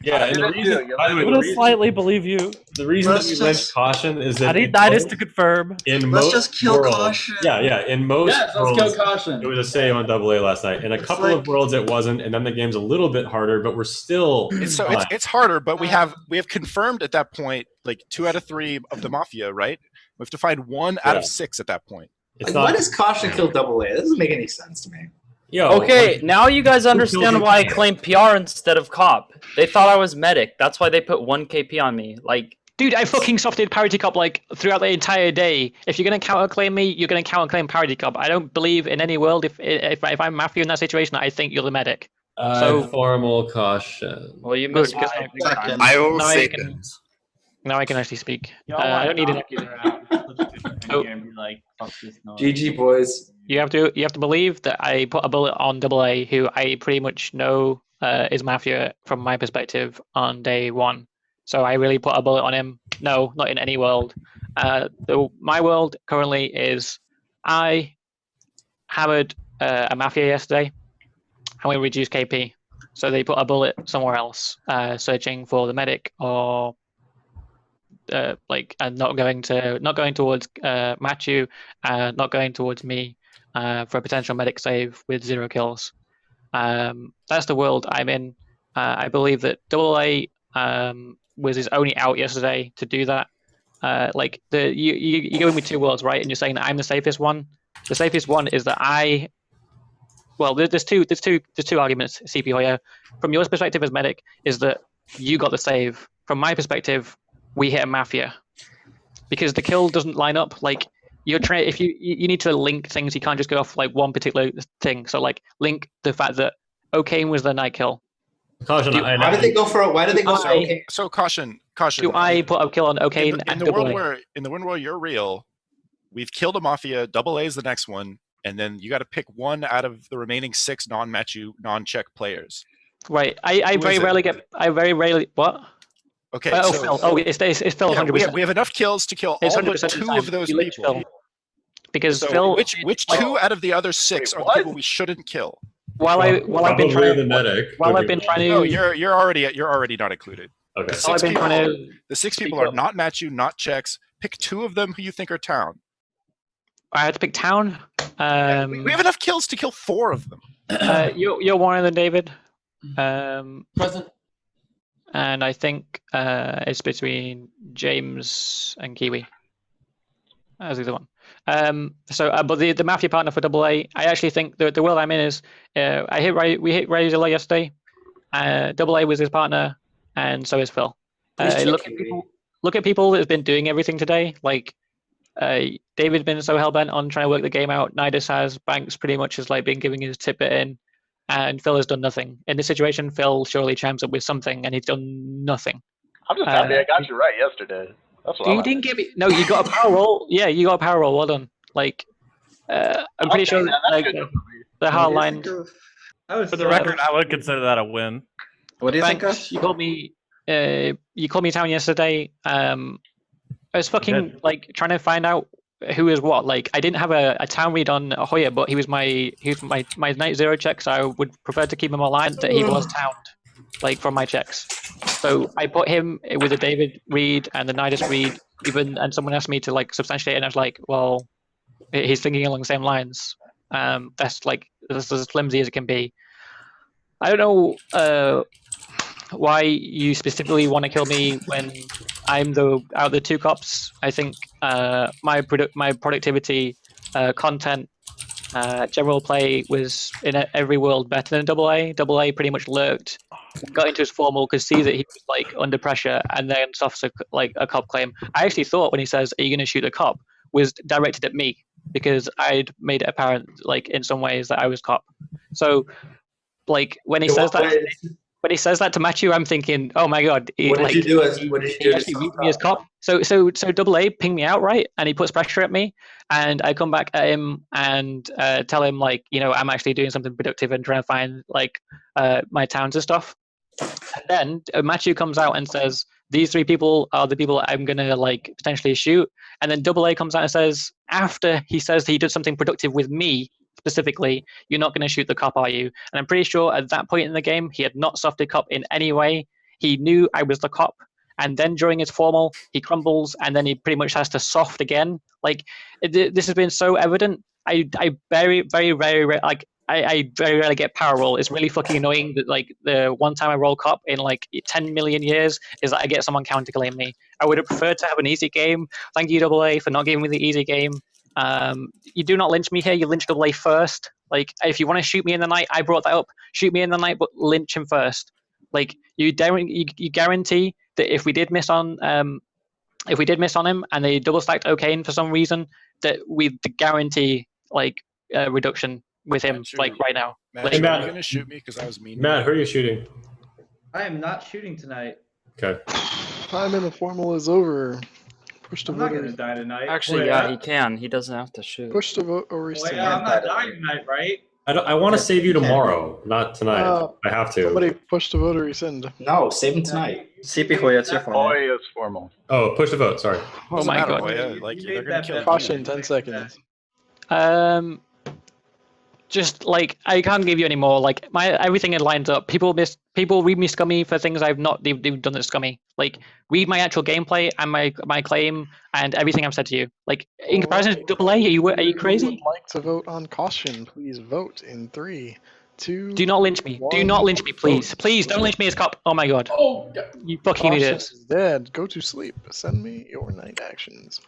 Yeah, and the reason, by the way, I'm the gonna reason, slightly believe you. the reason that Let's we went just- caution is that I need in Nidus most- to confirm. in Let's most just kill worlds, caution. yeah, in most Yes, let's worlds, go caution. it was a save on AA last night. In a couple of worlds, it wasn't, and then the game's a little bit harder, but we're still So fine. it's harder, but we have confirmed at that point like 2 out of 3 of the Mafia, right? We have to find 1 out of 6 at that point. It's Why does caution kill AA? That doesn't make any sense to me. Okay, now you guys understand killed why I you? claim PR instead of cop. They thought I was medic. That's why they put 1 KP on me. Like, Dude, I fucking softed Parity Cop like throughout the entire day. If you're gonna counterclaim me, you're gonna counterclaim Parity Cop. I don't believe in any world if I'm Mafia in that situation, I think you're the medic. So formal caution. well, you good, missed 'cause I will now I say can now I can actually speak. Y'all I don't need an GG boys. You have to believe that I put a bullet on AA, who I pretty much know is Mafia from my perspective on day 1. So I really put a bullet on him. No, not in any world. My world currently is I hammered a Mafia yesterday, and we reduced KP. So they put a bullet somewhere else, searching for the medic or and not going towards Matthew, not going towards me for a potential medic save with 0 kills. That's the world I'm in. I believe that AA was his only out yesterday to do that. You're giving me 2 worlds, right? And you're saying that I'm the safest one. The safest one is that there's two arguments, CP Hoya. From your perspective as medic, is that you got the save. From my perspective, we hit a Mafia because the kill doesn't line up. Like you're trying, if you need to link things, you can't just go off like one particular thing. So like link the fact that O'Kane was the night kill. Caution. Why did they go for O'Kane? So caution. Do I put a kill on O'Kane in and the world AA? in the world where you're real, we've killed a Mafia. AA is the next one, and then you got to pick 1 out of the remaining 6 non-Matchu, non-check players. Right. I very rarely what? Okay. Oh, so, Phil. Oh, it's Phil. 100%. We have enough kills to kill It's all but 100% 2 of those You linked people. Phil. Because So Phil, which 2 out of the other 6 are the people we shouldn't kill? while I've been trying to, No, you're already not included. Okay. The 6 people are not Matchu, not checks. Pick 2 of them who you think are town. I had to pick town. We have enough kills to kill 4 of them. You're one of them, David. Present. And I think it's between James and Kiwi as the other one. But the Mafia partner for AA, I actually think the world I'm in is we hit Razor yesterday. AA was his partner, and so is Phil. Look at people that have been doing everything today. Like David's been so hell bent on trying to work the game out. Nidus has. Banks pretty much has like been giving his tip it in. And Phil has done nothing. In this situation, Phil surely chimes up with something, and he's done nothing. I'm just happy I got you right yesterday. That's what You didn't get me. No, you got a power roll. Yeah, you got a power roll. Well done. Like, I'm pretty sure like the hard line. For the record, I would consider that a win. What do you Banks, think? you called me. You called me town yesterday. I was fucking like trying to find out who is what. Like, I didn't have a town read on Hoya, but he was my night 0 check, so I would prefer to keep him aligned that he was towned, like from my checks. So I put him with a David read and the Nidus read, and someone asked me to like substantiate it, and I was like, well, he's thinking along the same lines. That's as flimsy as it can be. I don't know why you specifically want to kill me when I'm out of the 2 cops. I think my productivity, content, general play was in every world better than AA. AA pretty much lurked, got into his formal, could see that he was like under pressure, and then suffers a cop claim. I actually thought when he says, "Are you going to shoot the cop?" was directed at me because I'd made it apparent, like in some ways, that I was cop. So, like when he says that. When he says that to Matthew, I'm thinking, oh my god. What did you do as me as cop? So AA pinged me out, right? And he puts pressure at me. And I come back at him and tell him, like, I'm actually doing something productive and trying to find, like, my towns and stuff. And then Matthew comes out and says, these 3 people are the people I'm going to, like, potentially shoot. And then AA comes out and says, after he says he did something productive with me, specifically, you're not going to shoot the cop, are you? And I'm pretty sure at that point in the game, he had not softed cop in any way. he knew I was the cop, and then during his formal, he crumbles, and then he pretty much has to soft again. Like this has been so evident. I very like I very rarely get power roll. It's really fucking annoying that like the one time I roll cop in like 10 million years is that I get someone counter claim me. I would have preferred to have an easy game. Thank you, AA, for not giving me the easy game. You do not lynch me here. You lynch AA first. Like if you want to shoot me in the night, I brought that up. Shoot me in the night, but lynch him first. Like you guarantee that if we did miss on him and they double stacked O'Kane for some reason, that we guarantee like reduction with him like right now. Matt, Like, are you gonna shoot me because I was mean? Matt, who are you shooting? I am not shooting tonight. Okay. Time in the formal is over. Push to I'm vote. not gonna die tonight. Actually, Wait, yeah, he can. He doesn't have to shoot. Push to vote or Wait, rescind. I'm not dying tonight, right? I want to save you tomorrow, not tonight. I have to. Somebody push to vote or rescind. No, save him tonight. CP Hoya, it's your formal. Hoya is formal. Oh, push the vote. Sorry. oh my god. Hoya, like, they're gonna kill you. Caution, 10 seconds. Just like I can't give you any more. Like everything it lines up. People read me scummy for things they've done that's scummy. Like read my actual gameplay and my claim and everything I've said to you. Like in comparison to AA, are you crazy? If you would like to vote on caution, please vote in 3, 2. Do not lynch me. Do not lynch me, please. Please don't lynch me as cop. Oh my god. Oh, you fucking Caution idiots. is dead. Go to sleep. Send me your night actions.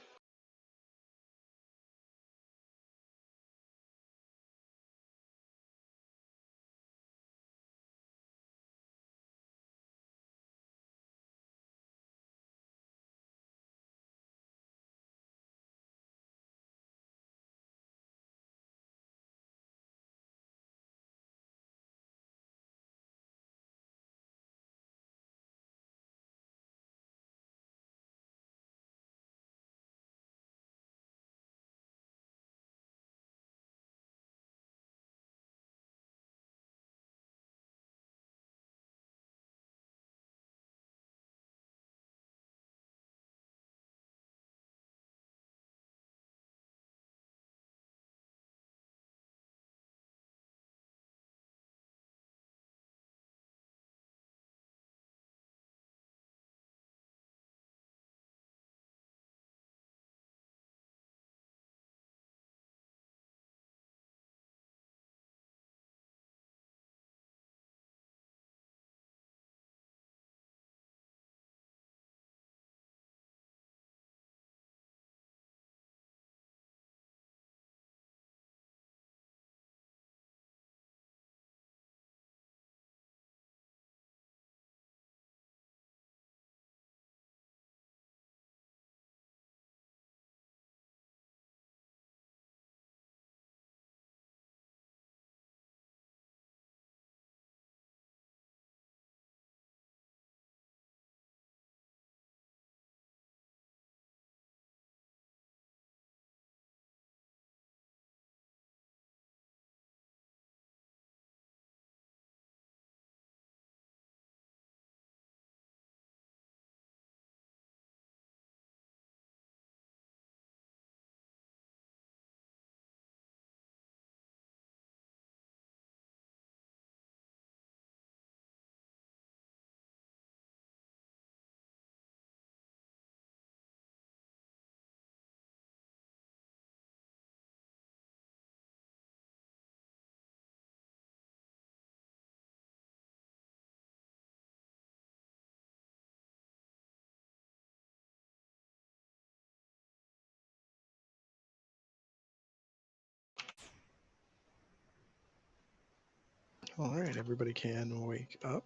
All right, everybody can wake up.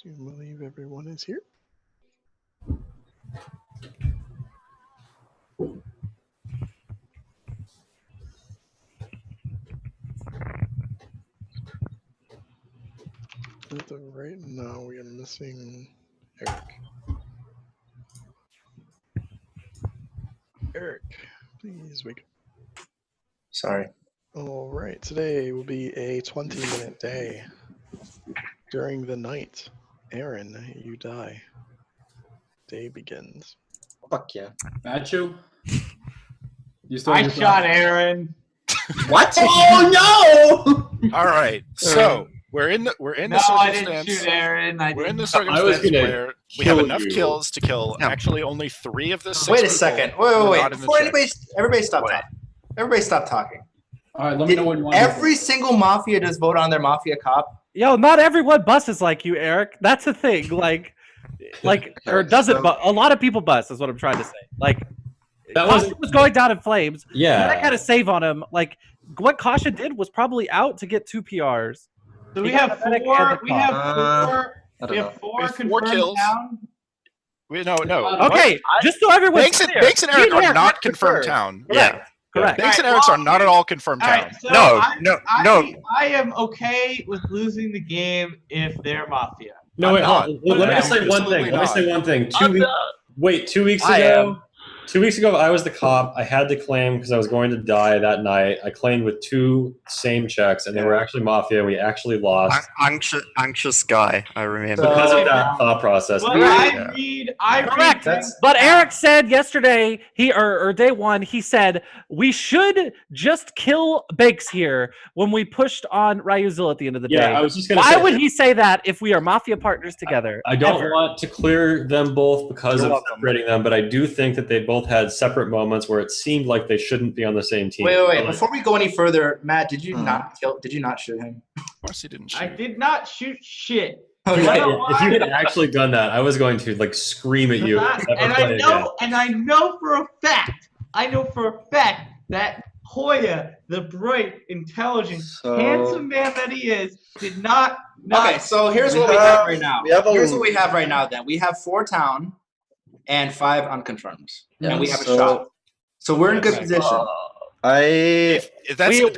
Do you believe everyone is here? Right now, we are missing Eric. Eric, please wake up. Sorry. All right, today will be a 20-minute day. During the night, Aaron, you die. Day begins. Fuck yeah. Machu? I shot Aaron. What? Oh no! All right. So We're in the No, I didn't circumstance. shoot Aaron. We're in the I was circumstance gonna where we have kill enough you. kills to kill actually only 3 of the 6 Wait a people second. who are Wait. not in the Before checks. everybody stop talking. Everybody stop talking. All right, let me know when you want. Every single Mafia does vote on their Mafia cop. Yo, not everyone buses like you, Eric. That's a thing. Like, or doesn't. But a lot of people bus is what I'm trying to say. Like, That Caution was going down in flames. Yeah. That kind of save on him. Like, what Caution did was probably out to get 2 PRs. So we He got have the medic 4. and the We cop. have 4. I don't We know. have 4 We have 4 confirmed kills. down. No. Okay, just so everyone's Banks and, clear. Banks and Eric Me are not Eric confirmed confirmed. town. Correct. Correct. Banks and All right, Eric's well, are not at all confirmed All town. right, so No, I am okay with losing the game if they're Mafia. No, wait, not. let me I'm say one absolutely thing. Let me say not. one thing. 2 weeks. Wait, 2 weeks I ago. am. 2 weeks ago, I was the cop. I had to claim because I was going to die that night. I claimed with 2 same checks, and they were actually Mafia. We actually lost Anxious guy, I remember. because of that thought process. But We- I Correct. read But Eric said yesterday, or day one, he said we should just kill Banks here when we pushed on Ryuzil at the end of the Yeah, day. I was just gonna Why say- would he say that if we are Mafia partners together? I don't Ever? want to clear them both because You're of welcome. separating them, but I do think that they both had separate moments where it seemed like they shouldn't be on the same team. Wait. Like, Before we go any further, Matt, did you not shoot him? Of course he didn't I shoot. did not shoot shit. Okay. if you had actually done that, I was going to like scream at you. And Never I play again. know, and I know for a fact that Hoya, the bright, intelligent, handsome man that he is, did not. Okay, so here's what we have right now. Here's what we have right now. Then we have 4 town and 5 unconfirmed, and we have a shot. So we're in good position.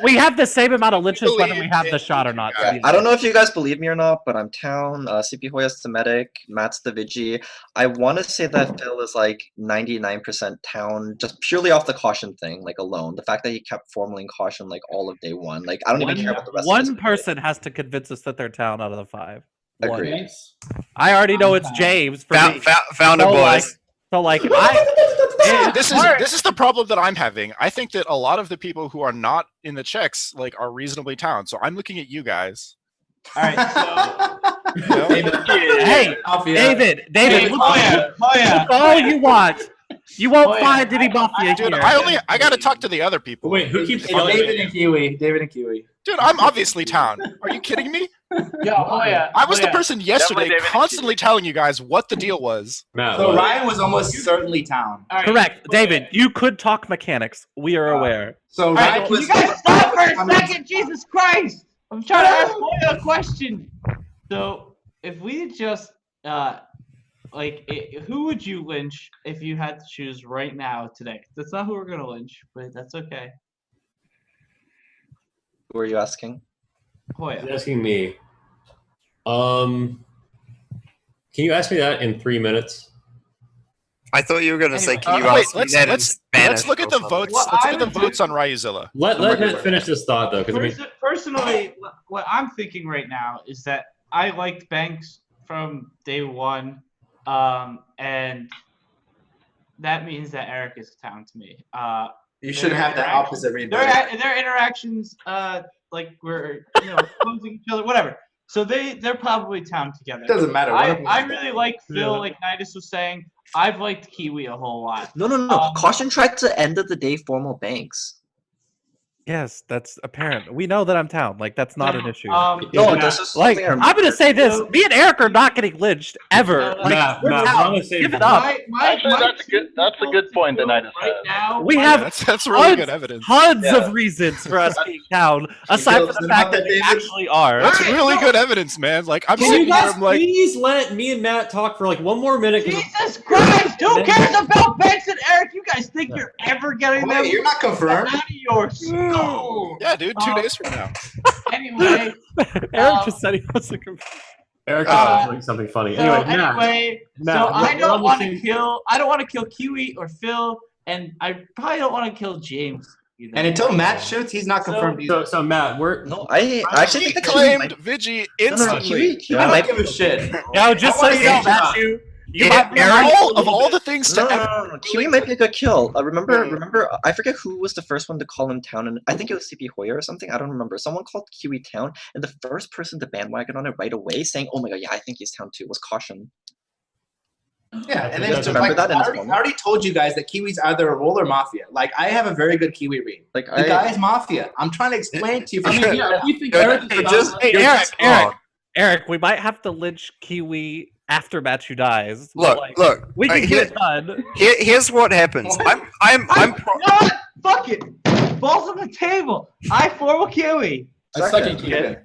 We have the same amount of lynches whether we have the shot or not. I don't know if you guys believe me or not, but I'm town. CP Hoya's the medic. Matt's the Vigi. I want to say that Phil is like 99% town, just purely off the caution thing, like alone. The fact that he kept formaling caution like all of day one. Like I don't even care about the rest. of One person has to convince us that they're town out of the 5. One. Agreed. I already know it's James. For me. Found a So, boys. like- So like This is the problem that I'm having. I think that a lot of the people who are not in the checks like are reasonably town. So I'm looking at you guys. All right, so Hey, David, look all you want. You won't find any Mafia Dude, here. I gotta talk to the other people. Wait, who keeps David and Kiwi. Dude, I'm obviously town. Are you kidding me? I was the person yesterday David and constantly telling you guys what the deal was. Matt, So what? Ryan was almost certainly town. Correct, David. You could talk mechanics. We are aware. So Right, Ryan can was. you guys stop for a second? Jesus Christ! I'm trying to ask Hoya a question. So, if we just, who would you lynch if you had to choose right now today? That's not who we're gonna lynch, but that's okay. Who are you asking? He's Hoya. asking me. Can you ask me that in 3 minutes? I thought you were going to say, can you Wait, ask me that in Spanish let's look at or the something? votes. Well, Let's I look at the would- votes on Ryuzilla. Let Matt finish this thought though, because Personally, what I'm thinking right now is that I liked Banks from day one, and that means that Eric is town to me. You should have the opposite read. Their interactions, like we're closing each other, whatever. So they're probably town together. Doesn't matter. I really like Phil, like Nidus was saying. I've liked Kiwi a whole lot. No. Caution tried to end of the day formal Banks. Yes, that's apparent. We know that I'm town. Like that's not an issue. No, this is Like something I'm gonna say this: me and Eric are not getting lynched ever. Like, Matt, we're I'm town. gonna say Give it up. Actually, that's a good point that I just Right had. now, We have That's really good evidence. tons of reasons for us being town, aside from the fact that we actually are. That's really good evidence, man. Like I'm Can sitting you here, guys I'm like, please let me and Matt talk for like 1 more minute? 'Cause Jesus Christ! Who cares about Banks and Eric? You guys think you're ever getting them? Wait, you're not confirmed. Out of your skull. yeah, dude, 2 days from now. Anyway, Eric just said he wants to confirm. Eric was doing something funny. so Anyway, so Matt, I we're don't on the want to same- kill. I don't want to kill Kiwi or Phil, and I probably don't want to kill James either. And until Matt shoots, he's not confirmed either. So Matt, we're No, I actually He think that claimed Vigi instantly. Kiwi I might don't give a shit. Yo, just so I you know, wanna say Matthew, You might be of all the things to No. Kiwi might be a good kill. Remember, I forget who was the first one to call him Town, and I think it was CP Hoyer or something. I don't remember. Someone called Kiwi Town, and the first person to bandwagon on it right away, saying, "Oh my god, yeah, I think he's Town too," was Caution. Yeah, and then remember that in I his already, I already told you guys that Kiwi's either a roll or Mafia. Like, I have a very good Kiwi read. Like, the guy's Mafia. I'm trying to explain to you. I mean, yeah, if you think Eric is Eric, we might have to lynch Kiwi after Matthew dies. Look, we can get it done. Here's what happens. Fuck it. Balls on the table. I formal Kiwi. I second Kiwi.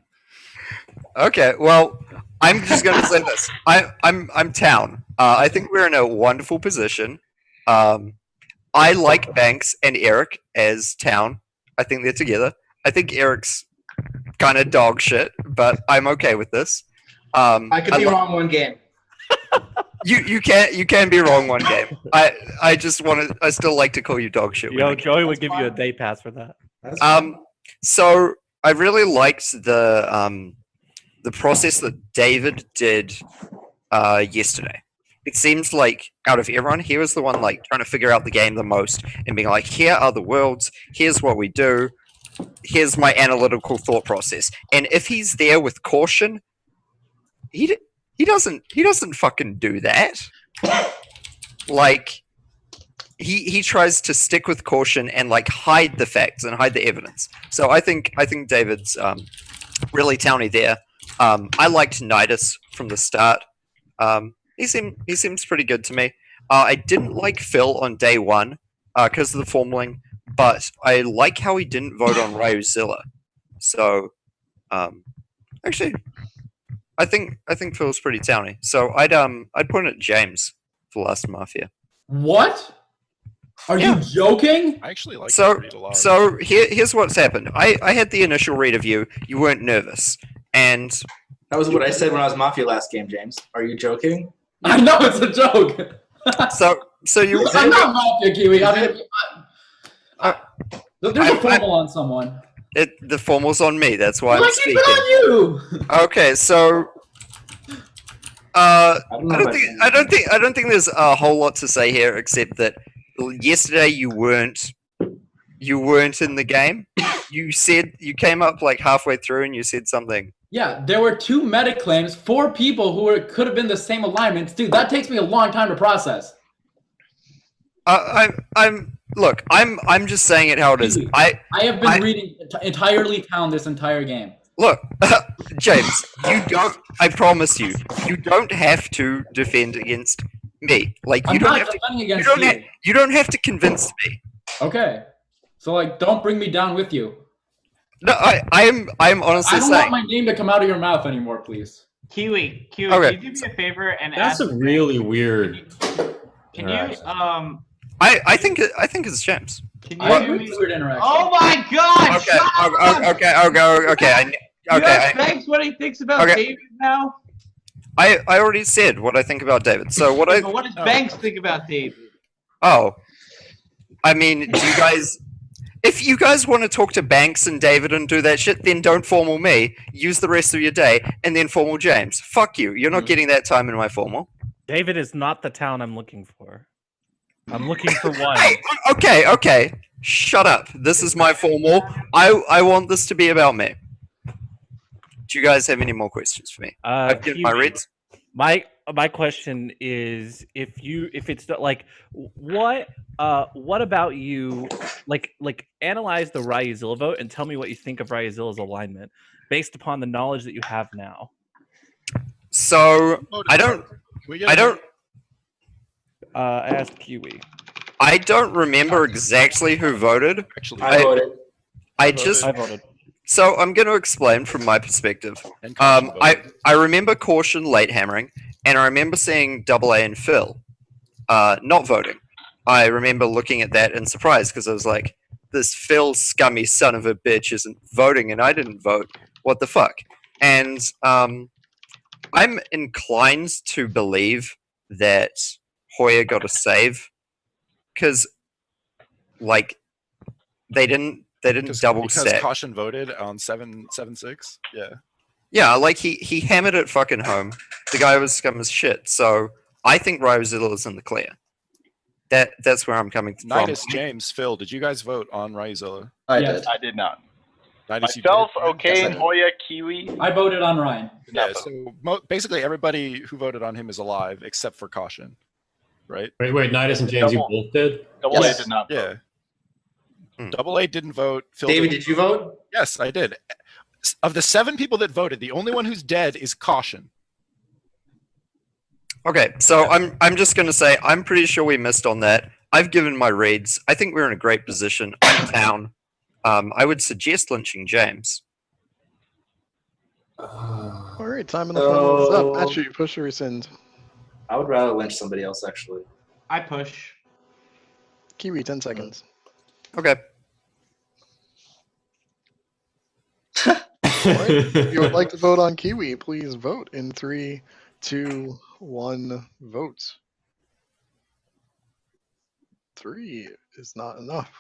Okay, well, I'm just gonna say this. I'm Town. I think we're in a wonderful position. I like Banks and Eric as Town. I think they're together. I think Eric's kind of dog shit, but I'm okay with this. I could be wrong one game. You can be wrong one game. I still like to call you dog shit. Yo, Joey would give you a day pass for that. So I really liked the process that David did yesterday. It seems like out of everyone, he was the one like trying to figure out the game the most and being like, here are the worlds, here's what we do, here's my analytical thought process. And if he's there with Caution, he doesn't fucking do that. Like he tries to stick with Caution and like hide the facts and hide the evidence. So I think David's really towny there. I liked Nidus from the start. He seems pretty good to me. I didn't like Phil on day one because of the formaling, but I like how he didn't vote on Ryuzilla. So actually, I think Phil's pretty towny. So I'd point at James for Last Mafia. What? Are you joking? I actually like So that read a lot. so here's what's happened. I had the initial read of you. You weren't nervous, and That was what I said when I was Mafia last game, James. Are you joking? I know it's a joke. so you. I'm not Mafia Kiwi. I mean, there's a formal on someone. The formal's on me. That's why I'm Like, speaking. it's on you. Okay, so I don't think there's a whole lot to say here except that yesterday you weren't in the game. You said you came up like halfway through and you said something. Yeah, there were 2 meta claims, 4 people who could have been the same alignments. Dude, that takes me a long time to process. I'm just saying it how it is. I have been reading entirely Town this entire game. Look, James, I promise you don't have to defend against me. Like you don't have to convince me. Okay. So like don't bring me down with you. No, I'm honestly I don't saying. want my name to come out of your mouth anymore, please. Kiwi, Okay. can you do me a favor and That's ask? a really weird. Can you I think it's James. Can I you? agree with weird interaction. Oh my God! Okay. You ask Banks what he thinks about David now. I already said what I think about David. So what But what does Banks think about David? Oh, I mean, do you guys? If you guys want to talk to Banks and David and do that shit, then don't formal me. Use the rest of your day and then formal James. Fuck you. You're not getting that time in my formal. David is not the Town I'm looking for. I'm looking for one. Hey, okay. Shut up. This is my formal. I want this to be about me. Do you guys have any more questions for me? I've given my reads. My question is if it's like what about you like analyze the Ryuzilla vote and tell me what you think of Ryuzilla's alignment based upon the knowledge that you have now. So I don't ask Kiwi. I don't remember exactly who voted. Actually, I voted. I voted. So I'm going to explain from my perspective. I remember Caution late hammering, and I remember seeing AA and Phil not voting. I remember looking at that in surprise because I was like, this Phil scummy son of a bitch isn't voting, and I didn't vote. What the fuck? And I'm inclined to believe that Hoyer got a save because, like, they didn't double because stack. Caution voted on 7-6. Yeah. Yeah, like he hammered it fucking home. The guy was scum as shit. So I think Ryozilla is in the clear. That's where I'm coming from. Nidus, James, Phil, did you guys vote on Ryozilla? I Yes. did. I did not. Nidus, you Myself, did? okay, Yes, I did. Hoya, Kiwi. I voted on Ryan. Yeah, so basically everybody who voted on him is alive except for Caution, right? Wait, Nidus and James, Double- you both did? Double Yes. A did not vote. Yeah. Double A didn't vote. Phil David, didn't did you vote? Yes, I did. Of the 7 people that voted, the only one who's dead is Caution. Okay, so I'm just going to say I'm pretty sure we missed on that. I've given my reads. I think we're in a great position. I'm down. I would suggest lynching James. All right, time in the formal is up. Actually, push or rescind. I would rather lynch somebody else, actually. I push. Kiwi, 10 seconds. Okay. If you would like to vote on Kiwi, please vote in 3, 2, 1, vote. 3 is not enough.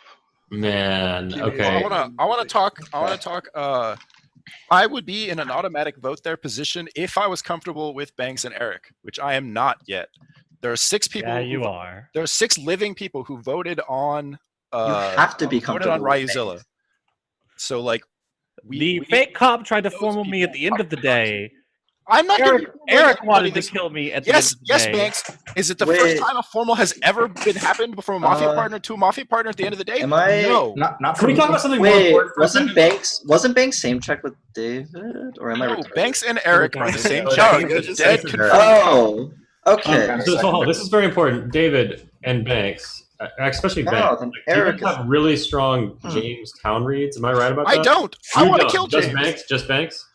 Man, Kiwi okay. I want to talk. I would be in an automatic vote there position if I was comfortable with Banks and Eric, which I am not yet. There are 6 people. Yeah, you are. There are 6 living people who voted on. You have to be voted on comfortable with Ryozilla. So like, The fake cop tried to formal me at the end of the day. I'm not. Eric wanted to kill me at the end of the Yes, day. Banks. Is it the first time a formal has ever been happened from a mafia partner to a mafia partner at the end of the day? Am I? No. Not Can we talk about something more Wait, important? wasn't Banks same check with David, or am I? No, retarded? Banks and Eric are the same Okay, check. okay, The just dead say confirmed. Oh, okay. So hold on, this is very important. David and Banks, especially No, Banks, then do you Eric guys have really strong James town reads. Am I right about I that? don't. You I want to don't. kill Just James. Banks? Just Banks?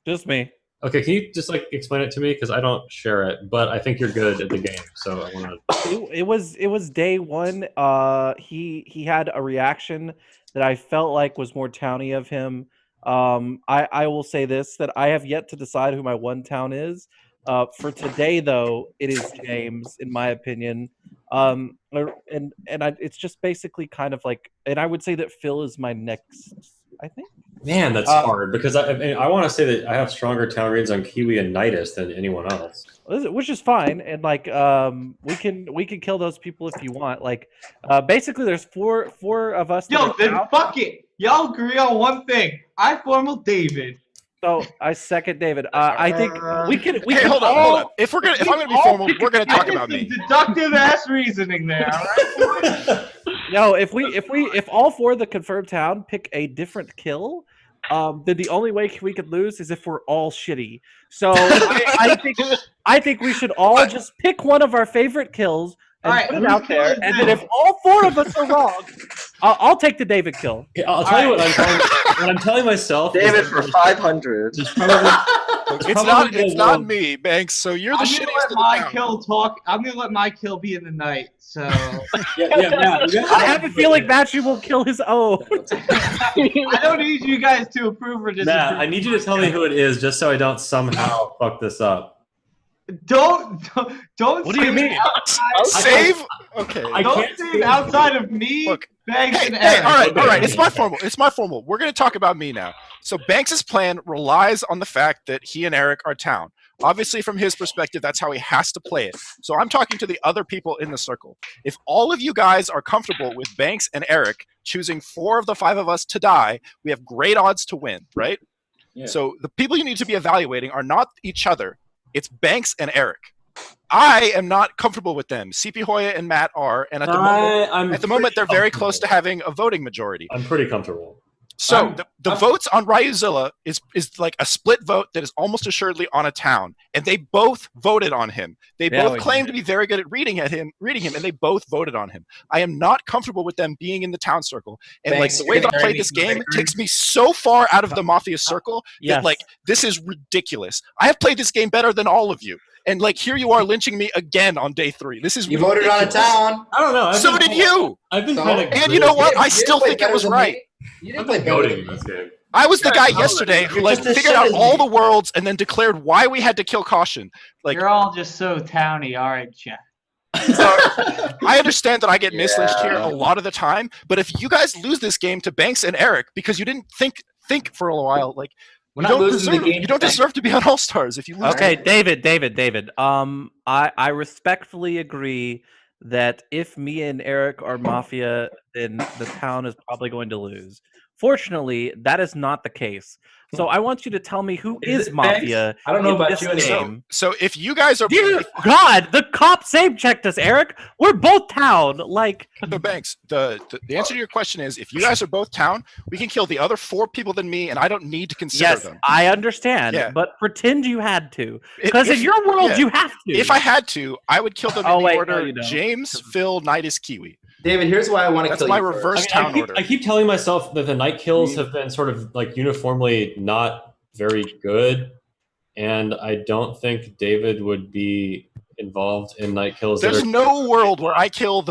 Just me. Okay, can you just like explain it to me? Because I don't share it, but I think you're good at the game, so I want to. It was day one. He had a reaction that I felt like was more towny of him. I will say this, that I have yet to decide who my one town is. For today though, it is James, in my opinion. It's just basically kind of like, and I would say that Phil is my next, I think. Man, that's hard because I want to say that I have stronger town reads on Kiwi and Nidus than anyone else. Which is fine, and like we can kill those people if you want. Like basically, there's four of us. Yo, then fuck it. Y'all agree on one thing. I formal David. So I second David. I think we can. Hey, hold up. If I'm gonna be formal, we're gonna talk about me. Deductive ass reasoning there. All right? No, if all 4 of the confirmed town pick a different kill, then the only way we could lose is if we're all shitty. So I think we should all just pick one of our favorite kills and put it out there. And then if all 4 of us are wrong, I'll take the David kill. I'll tell you what I'm telling myself. David for 500. It's not me, Banks. So you're the I'm shittiest gonna let in my the town. kill talk. I'm gonna let my kill be in the night. So I have a feeling Matthew will kill his own. I don't need you guys to approve or disapprove. Matt, I need you to tell me who it is, just so I don't somehow fuck this up. Don't. What do you mean? Save? Okay. Don't save outside of me. Look, Banks and Hey, Eric. all right. It's my formal. We're going to talk about me now. So Banks's plan relies on the fact that he and Eric are town. Obviously, from his perspective, that's how he has to play it. So I'm talking to the other people in the circle. If all of you guys are comfortable with Banks and Eric choosing 4 of the 5 of us to die, we have great odds to win, right? Yeah. So the people you need to be evaluating are not each other. It's Banks and Eric. I am not comfortable with them. CP Hoya and Matt are, and at the moment they're very close to having a voting majority. I'm pretty comfortable. So the votes on Ryozilla is like a split vote that is almost assuredly on a town, and they both voted on him. They both claim to be very good at reading him, and they both voted on him. I am not comfortable with them being in the town circle, and Thanks, like the way that I played this game takes me so far out of the mafia circle that like this is ridiculous. I have played this game better than all of you. And like here you are lynching me again on day 3. This is You ridiculous. voted on a town. I don't know. So did you. I've been So- kind of. And you know what? I You still played think it better was than right. me. You didn't I've play been better voting than in this game. I was the guy yesterday who like just as figured shit out as all me. the worlds and then declared why we had to kill Caution. Like You're all just so towny. All right, Jeff. I understand that I get mislynched here a lot of the time, but if you guys lose this game to Banks and Eric because you didn't think for a while, like We're not losing the game. You don't deserve to be on All Stars if you lose. Okay, David. I respectfully agree that if me and Eric are Mafia, then the town is probably going to lose. Fortunately, that is not the case. So I want you to tell me who is Mafia. I don't know in about this you anymore. game. So if you guys are, Dear God, the cop save checked us, Eric. We're both town. Like, so Banks, the answer to your question is, if you guys are both town, we can kill the other 4 people than me, and I don't need to consider yes, them. I understand, Yeah. but pretend you had to, because in your world you have to. If I had to, I would kill them in the wait, order no, you don't. James, Phil, Nidus, Kiwi. David, here's why I want to That's kill my you reverse first. town order. I keep telling myself that the night kills have been sort of like uniformly not very good, and I don't think David would be involved in night kills. There's no world where I kill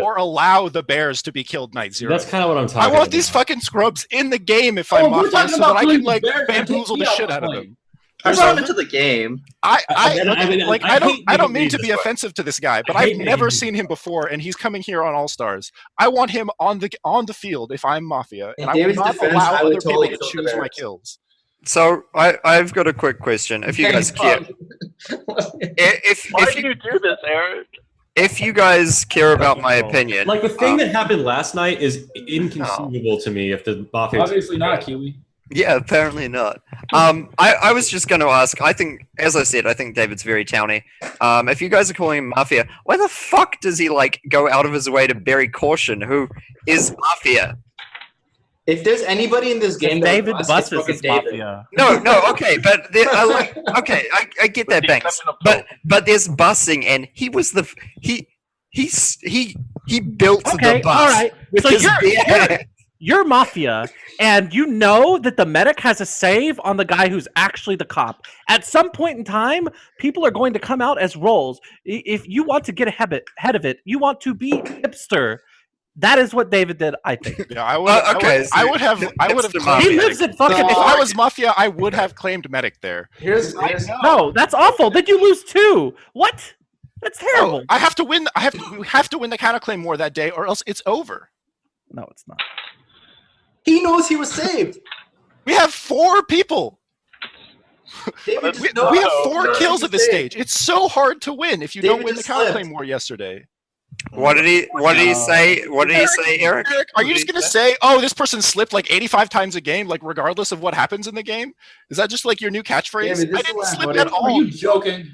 or allow the bears to be killed night 0. That's kind of what I'm talking I want about. these fucking scrubs in the game if I'm Mafia, so that I can like bamboozle the shit out of them. I brought him into the game. I don't mean to be offensive to this guy, but I've never seen him before, and he's coming here on All Stars. I want him on the field if I'm Mafia, and I will not allow other people to choose my kills. So I've got a quick question. If you guys care, Why do you do this, Eric? If you guys care about my opinion, like the thing that happened last night is inconceivable to me. If the Mafia obviously not Kiwi. Yeah, apparently not. I was just going to ask. I think, as I said, I think David's very towny. If you guys are calling him Mafia, why the fuck does he like go out of his way to bury Caution, who is Mafia? If there's anybody in this game, David that Buss it's is David. Mafia. No, okay, but I get that, Banks. But there's bussing, and he was the he built the bus. All right. with So his bare you're Mafia, and you know that the medic has a save on the guy who's actually the cop. At some point in time, people are going to come out as roles. If you want to get ahead of it, you want to be hipster. That is what David did, I think. Yeah, I would. I would have. He lives in fucking. If I was Mafia, I would have claimed medic there. No, that's awful. Then you lose 2. What? That's terrible. I have to win. We have to win the counterclaim war that day, or else it's over. No, it's not. He knows he was saved. We have 4 people. We have 4 kills at this saved. stage. It's so hard to win if you David don't win the just slipped. counterclaim war yesterday. What did he say? What did he say, Eric? Are you just gonna say, "Oh, this person slipped like 85 times a game, like regardless of what happens in the game"? Is that just like your new catchphrase? David, I this is didn't what I'm slip voting at for. all. Are you joking?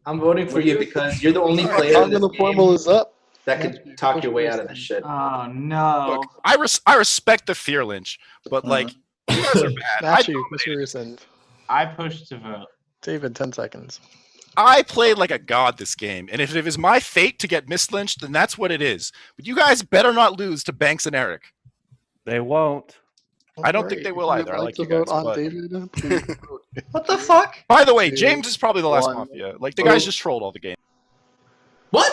I'm voting for you because you're the only player in this The formal game is up. that could talk your way out of this shit. Oh no! Look, I respect the fear lynch, but like you guys are bad. Matthew, Mr. Resend. I pushed to vote. David, 10 seconds. I played like a god this game, and if it is my fate to get mislynched, then that's what it is. But you guys better not lose to Banks and Eric. They won't. I don't think they will either. I like you guys. On but- David, please vote. What the fuck? By the way, James is probably the last 1. Mafia. Like the guys just trolled all the game. What?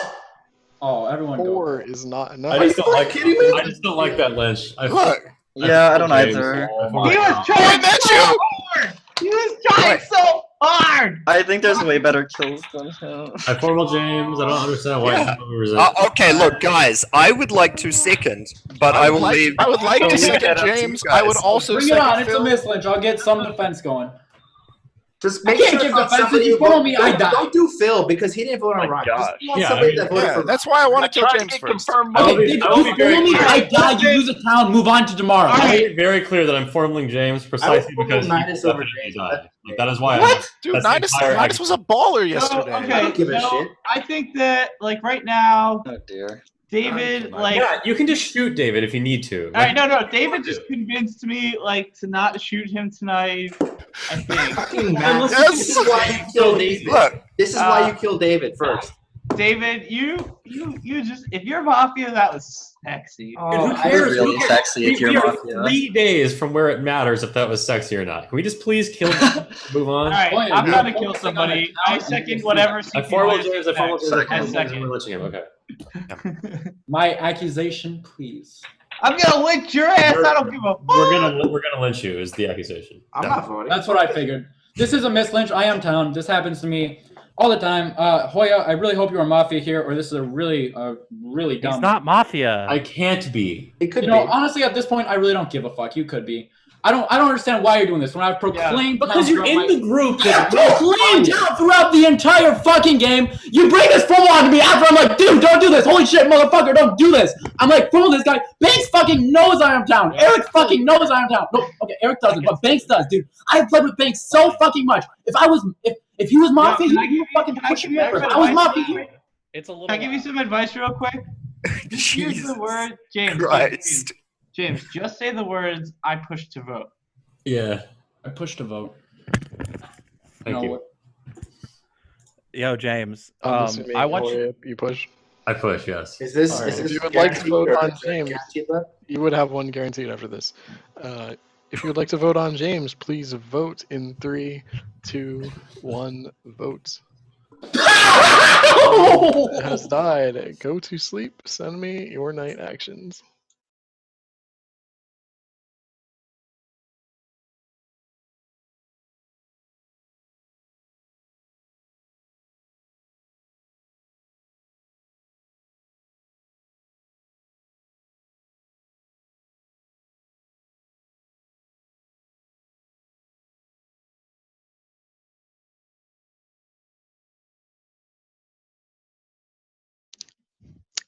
Oh, everyone go. 4 is not enough. I just don't like. kidding me? I just don't like that Lynch. Look. Yeah, I don't either. He was trying so hard. He was trying so hard. I think there's way better kills than him. I formal James. I don't understand why. Okay, look, guys. I would like to second, but I will leave. I would like to second James. I would also Bring it second on. It's a Phil. mislinch. I'll get some defense going. Just I make can't sure give it's not defense. somebody If you who vote voted- me, I die. Don't do Phil because he didn't vote on Rock. Just want somebody that voted for That's why I want to kill James first. Confirm I will Okay, be- if I will you be very fool me, clear. I die. You lose a town. Move on to tomorrow. I made it very clear that I'm formaling James precisely formally because he Nidus over definitely James. died. Like, that is why. What? Dude, that's the entire Nidus was a baller yesterday. I don't give a shit. I think that like right now, Oh dear. David like. Yeah, you can just shoot David if you need to. All right, no. David just convinced me like to not shoot him tonight. I think. Fucking Matt. Yes. This is why you kill David. Look. This is why you kill David first. David, you just if you're Mafia, that was sexy. Dude, who It's cares? really sexy if you're we are Mafia. 3 days from where it matters if that was sexy or not. Can we just please kill him? Move on? All right, Fine, I'm dude. gonna kill somebody. I second whatever. I formal James. I formal James. I And formal James. second. We're lynching him. Okay. My accusation, please. I'm gonna lynch your ass. I don't give a fuck. We're gonna lynch you. Is the accusation? I'm not voting. That's what I figured. This is a mislynch. I am town. This happens to me all the time. Hoya, I really hope you're a Mafia here, or this is a really dumb. He's not Mafia. I can't be. It could You know, be. honestly, at this point, I really don't give a fuck. You could be. I don't understand why you're doing this when I've proclaimed Because you're in the group. I proclaimed down throughout the entire fucking game. You bring this FOMO on to me after I'm like, dude, don't do this. Holy shit, motherfucker, don't do this. I'm like, FOMO this guy. Banks fucking knows I am down. Eric fucking knows I am down. No, okay, Eric doesn't, but Banks does, dude. I have played with Banks so fucking much. If he was Mafia, he would fucking push me over. If I was Mafia, it's a little. Can I give you some advice real quick? Just use the word, James. James, just say the words, I push to vote. Yeah, I push to vote. Thank you. Yo, James. I watch you push. I push, yes. Is this? Right. Is If this you would like to vote on James, James, you would have one guaranteed after this. If you would like to vote on James, please vote in 3, 2, 1, vote. Has died. Go to sleep. Send me your night actions.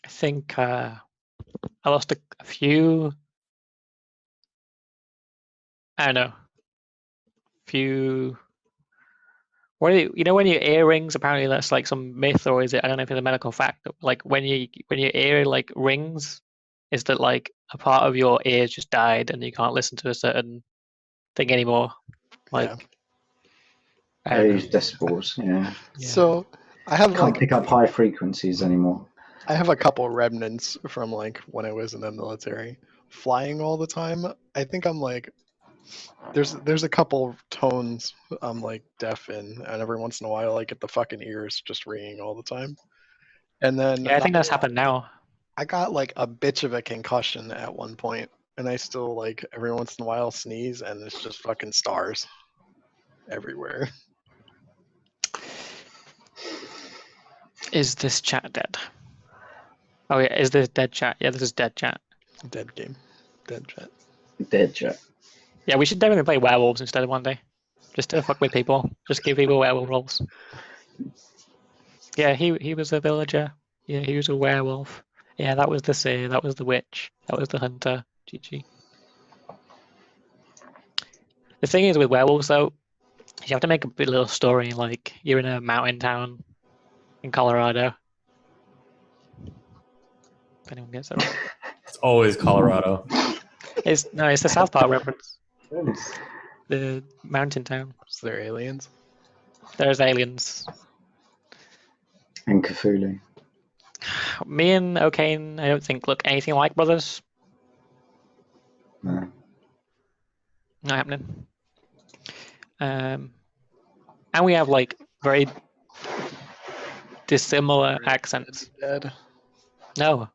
I think I lost a few. I don't know. Few. What are you know when your earrings? Apparently that's like some myth, or is it? I don't know if it's a medical fact. Like when your ear like rings, is that like a part of your ears just died and you can't listen to a certain thing anymore? Like. They use decibels, yeah. So I have Can't pick up high frequencies anymore. I have a couple remnants from like when I was in the military, flying all the time. I think I'm like, there's a couple tones I'm like deaf in, and every once in a while I get the fucking ears just ringing all the time. And then Yeah, I think that's happened now. I got like a bitch of a concussion at one point, and I still like every once in a while sneeze, and it's just fucking stars everywhere. Is this chat dead? Oh yeah, is this dead chat? Yeah, this is dead chat. Dead game. Dead chat. Dead chat. Yeah, we should definitely play werewolves instead of one day. Just to fuck with people. Just give people werewolf roles. Yeah, he was a villager. Yeah, he was a werewolf. Yeah, that was the seer, that was the witch, that was the hunter. GG. The thing is with werewolves though, you have to make a little story, like you're in a mountain town in Colorado. If anyone gets that right. It's always Colorado. It's the South Park reference. The mountain town. Is there aliens? There's aliens. And Cthulhu. Me and O'Kane, I don't think look anything like brothers. No. Not happening. And we have like very dissimilar accents. Dead. No.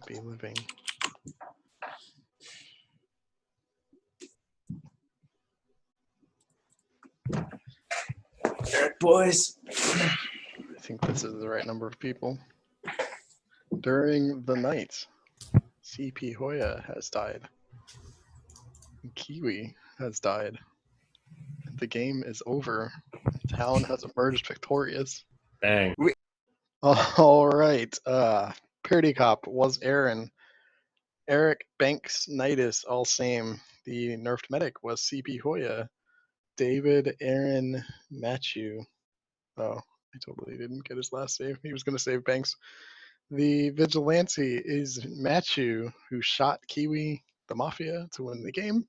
Be living. Alright, boys. I think this is the right number of people. During the night, CP Hoya has died. Kiwi has died. The game is over. Town has emerged victorious. Dang. All right. Parody Cop was Aaron. Eric Banks Knightus, all same. The nerfed medic was CP Hoya. David Aaron Matthew. Oh, I totally didn't get his last save. He was going to save Banks. The vigilante is Matthew, who shot Kiwi, the Mafia, to win the game.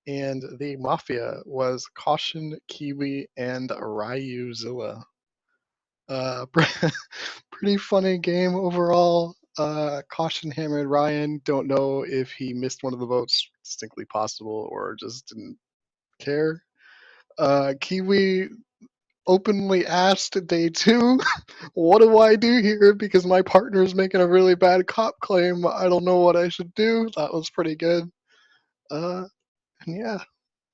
And the Mafia was Caution, Kiwi, and Ryuzilla. Pretty funny game overall. Caution hammered Ryan. Don't know if he missed one of the votes, distinctly possible, or just didn't care. Kiwi openly asked day 2, what do I do here? Because my partner is making a really bad cop claim. I don't know what I should do. That was pretty good. And yeah,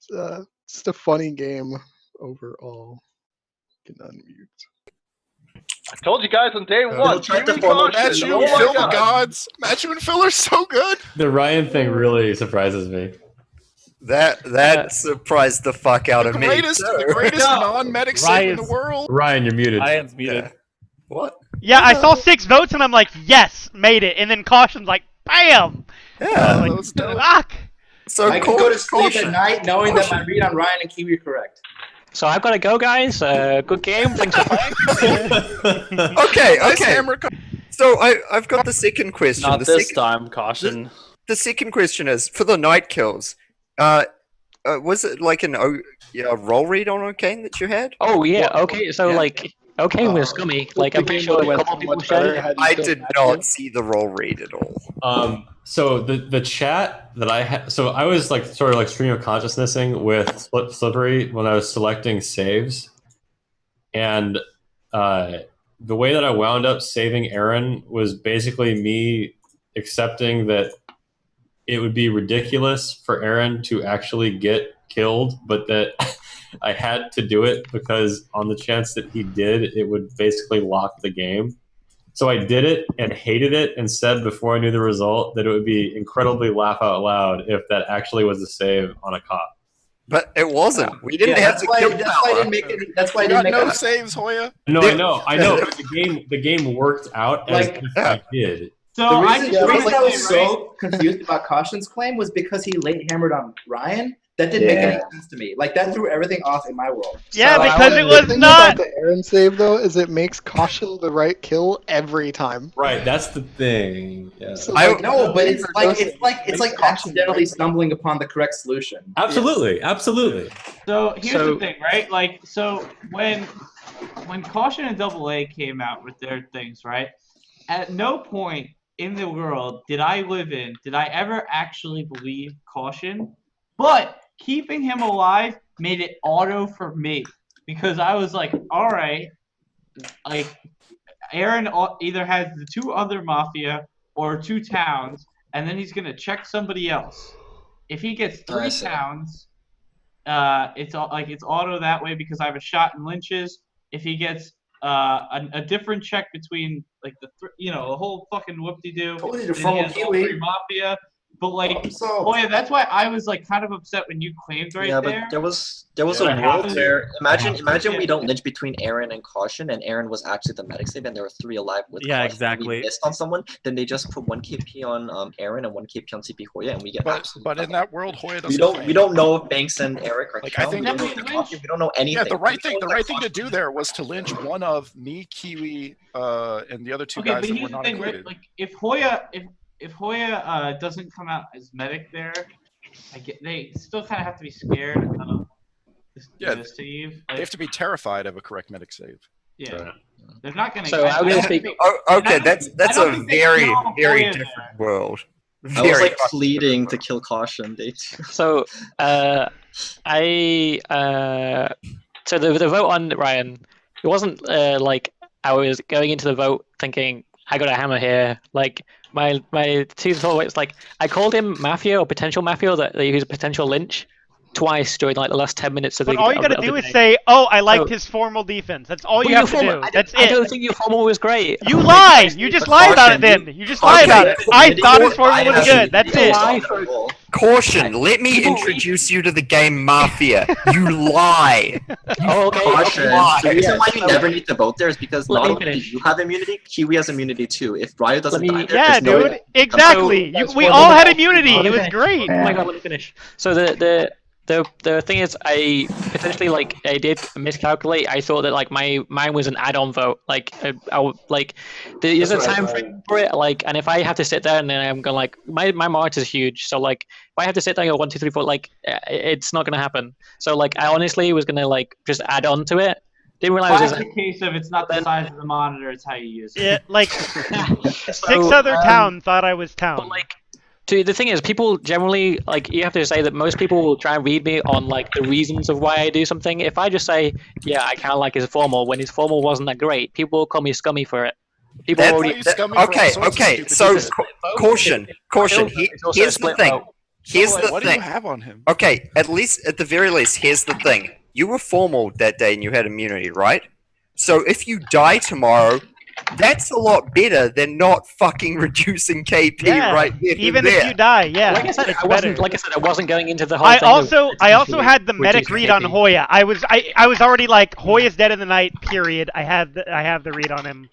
it's a funny game overall. Can unmute. I told you guys on day one. Kiwi Caution. Matthew, Oh my Phil the God. gods. Matthew and Phil are so good. The Ryan thing really surprises me. That surprised the fuck out of me. The greatest non-medic save in the world. Ryan, you're muted. Ryan's muted. What? Yeah, I saw 6 votes and I'm like, yes, made it. And then Caution's like, bam! Yeah, like, fuck! So I can go to sleep at night knowing that my read on Ryan and Kiwi are correct. So I've got to go, guys. Good game. Thanks for playing. Okay. So I've got the second question. Not this time, Caution. The second question is for the night kills. Was it like a roll read on O'Kane that you had? Oh yeah. Okay. So O'Kane was scummy. Like I'm pretty sure a couple people shared it. I did not see the roll read at all. So the chat that I had, so I was like sort of like stream of consciousnessing with Slippery when I was selecting saves, and the way that I wound up saving Aaron was basically me accepting that it would be ridiculous for Aaron to actually get killed, but that I had to do it because on the chance that he did, it would basically lock the game. So I did it and hated it and said before I knew the result that it would be incredibly laugh out loud if that actually was a save on a cop. But it wasn't. We didn't have to kill That's why I didn't make it. That's why I didn't make no it. saves, Hoya. No, I know. The game worked out as if I did. So the reason I was so confused about Caution's claim was because he late hammered on Ryan. That didn't make any sense to me. Like that threw everything off in my world. Yeah, So because it the was thing not. about the Aaron save though is it makes Caution the right kill every time. Right, that's the thing. Yeah. So, I like, know, but it's doesn't like make accidentally stumbling upon the correct solution. Absolutely. So here's the thing, right? Like, so when Caution and Double A came out with their things, right? At no point in the world did I ever actually believe Caution, but keeping him alive made it auto for me because I was like, all right, like Aaron either has the 2 other Mafia or 2 towns, and then he's gonna check somebody else. If he gets 3 towns, it's auto that way because I have a shot in lynches. If he gets a different check between like the whole fucking whoop-de-doo, Told you to then he funnel has all Kiwi. 3 Mafia. But like, yeah, that's why I was like kind of upset when you claimed right Yeah, there. but there was a world where imagine we don't lynch between Aaron and Caution, and Aaron was actually the medic save, and there were 3 alive with Yeah, Caution. exactly. We missed on someone, then they just put 1 KP on Aaron and 1 KP on CP Hoya, and we get But in that world, Hoya doesn't. we don't know if Banks and Eric are Like, I think we don't know anything. Yeah, the right thing to do there was to lynch one of me, Kiwi, and the other 2 Okay, guys but that were here's the not thing, included. right? Like if Hoya doesn't come out as medic there, they still kind of have to be scared of the save. They have to be terrified of a correct medic save. Yeah, they're not gonna. So I'm gonna speak. Okay, that's a very different world. I was like pleading to kill Caution. So so the vote on Ryan, it wasn't like I was going into the vote thinking I got a hammer here. Like my 2 thought it's like I called him Mafia or potential Mafia that he was a potential lynch twice during like the last 10 minutes of the But all you gotta do the is day. say, "Oh, I liked his formal defense." That's all you have to do. That's it. I don't think your formal was great. You lied. You just lied about it. Then you just lied about it. I thought his formal was good. That's it. Caution, let me introduce you to the game Mafia. You lie. Caution. The reason why you never need to vote there is because not only do you have immunity, Kiwi has immunity too. If Ryo doesn't die there, Yeah, there's no dude. Exactly. We all had immunity. It was great. Oh my god, let me finish. So the thing is, I potentially I did miscalculate. I thought that mine was an add-on vote. There's a time frame for it. And if I have to sit there and then I'm going my march is huge. So if I have to sit there and go 1, 2, 3, 4, it's not gonna happen. So I honestly was gonna just add on to it. Didn't realize It's a case of it's not the size of the monitor; it's how you use it. Yeah, 6 other town thought I was town. The thing is, people generally you have to say that most people will try and read me on the reasons of why I do something. If I just say, yeah, I kind of like his formal when his formal wasn't that great, people will call me scummy for it. People already. Okay. So caution. Here's the thing. What do you have on him? Okay, at the very least, here's the thing. You were formal that day and you had immunity, right? So if you die tomorrow, That's a lot better than not fucking reducing KP Yeah, right then even and if there. you die, yeah, Like I said, it's I better. wasn't going into the whole I thing. also had the medic read on KP. Hoya. I was already like Hoya's dead in the night. Period. I have the read on him.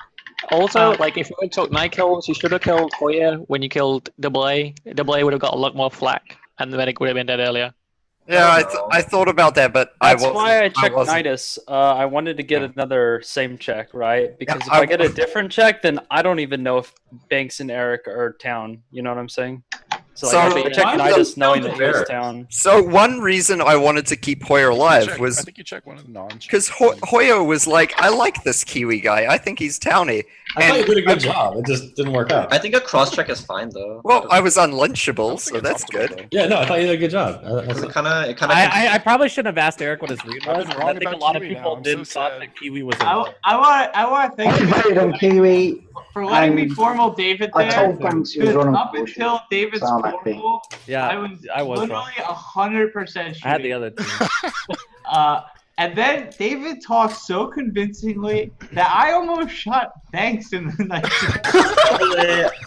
Also, like if you took night kills, you should have killed Hoya when you killed Double A. Double A would have got a lot more flack, and the medic would have been dead earlier. Yeah, I thought about that, but That's I wasn't. why I checked wasn't. Nidus. I wanted to get another same check, right? Because if I get a different check, then I don't even know if Banks and Eric are town. You know what I'm saying? So like, I checked Nidus knowing that he was town. So one reason I wanted to keep Hoya alive was I think you checked one of the non-checks. because Hoya was like, I like this Kiwi guy. I think he's towny. I thought you did a good job. It just didn't work out. I think a cross check is fine though. Well, I was unlynchable, so that's good. Yeah, no, I thought you did a good job. I probably shouldn't have asked Eric what his read was. been I wrong think a about lot of Kiwi people now. I'm didn't so thought sad. that Kiwi was. I want to thank I you voted on Kiwi. for letting me and formal David I there. told Banks he was Because wrong. up until David's So I'm happy. formal, Yeah, I was wrong. literally 100% I had the other two. And then David talked so convincingly that I almost shot Banks in the night.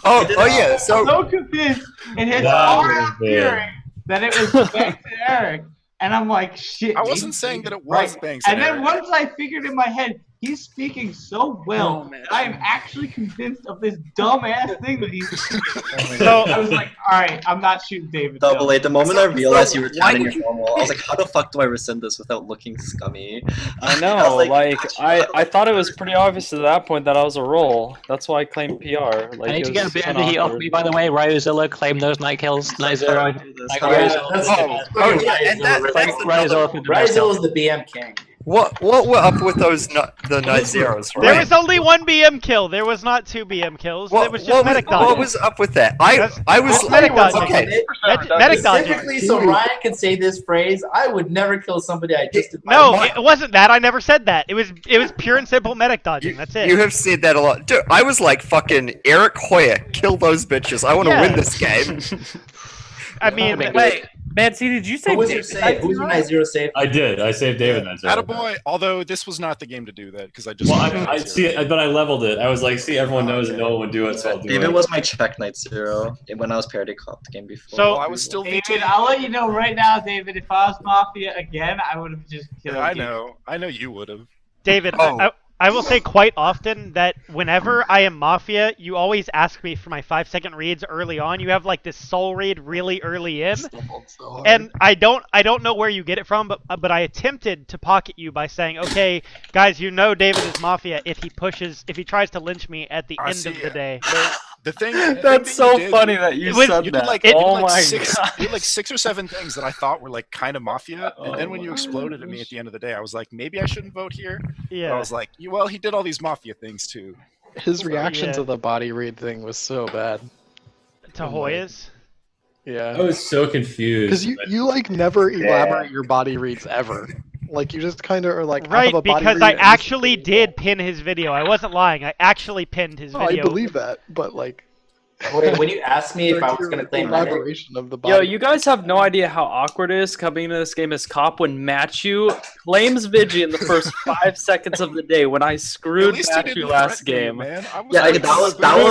Oh yeah, so convinced in his That own was bad. hearing that it was Banks and Eric. And I'm like, shit. I wasn't maybe saying that it right. was Banks And and then Eric. once I figured in my head, he's speaking so well that I am actually convinced of this dumbass thing that he's speaking. So I was like, all right, I'm not shooting David. Double A, the moment I realized you were why counting did your normal, I was like, how the fuck do I rescind this without looking scummy? I know, was like I thought it was pretty obvious at that point that I was a roll. That's why I claimed PR. Like, I need it to get a was bit of kinda the heat off awkward. me, by the way. Ryozilla claimed those night kills. Night zero. How do I do this? Like, How do I do Ryozilla- Oh yeah, and that's Ryozilla for the night Ryzel is the BM king. what were up with those the night zeros? There Right? was only one BM kill. There was not two BM kills. It was just medic dodging. what was up with that? I was That's medic dodging. okay. Medic dodging. Specifically, so Ryan can say this phrase: "I would never kill somebody I just." No, it wasn't that. I never said that. It was pure and simple medic dodging. That's it. You have said that a lot. Dude, I was like fucking Eric Hoya, kill those bitches. I want to Yeah. win this game. I mean, Wait, Mancy, did you say Who was your David save? Who was your night zero save? I did. I saved David that time. Attaboy, although this was not the game to do that because I just. Well, I see it, but I leveled it. I was like, see, everyone knows and no one would do it, so I'll do David it. was my check night zero when I was parody cop the game before. So- I was still David, I'll let you know right now, David. If I was Mafia again, I would have just killed I you. know. I know you would have. David, Oh. I will say quite often that whenever I am Mafia, you always ask me for my 5-second reads early on. You have like this soul read really early in, and I don't know where you get it from, but I attempted to pocket you by saying, okay, guys, you know David is Mafia if he tries to lynch me at the end of the day. The thing. That's so funny that you said You that. did like, Oh my six, god. you did like 6 or 7 things that I thought were like kind of mafia, and then when you exploded at me at the end of the day, I was like, maybe I shouldn't vote here. Yeah. But I was like, well, he did all these mafia things too. His reaction Yeah. to the body read thing was so bad. To Hoya's? Yeah. I was so confused. Because you like never elaborate your body reads ever. Like you just kind of are like I have Right, a body because read I and actually did pin his video. I wasn't lying. I actually pinned his Oh, I video. believe that, but like Wait, when you asked me if I was going to claim medic, elaboration of the body. Yo, you guys have no idea how awkward it is coming into this game as cop when Matthew claims Vigi in the first 5 seconds of the day when I screwed Matthew last game. Man. Yeah, that was Matthew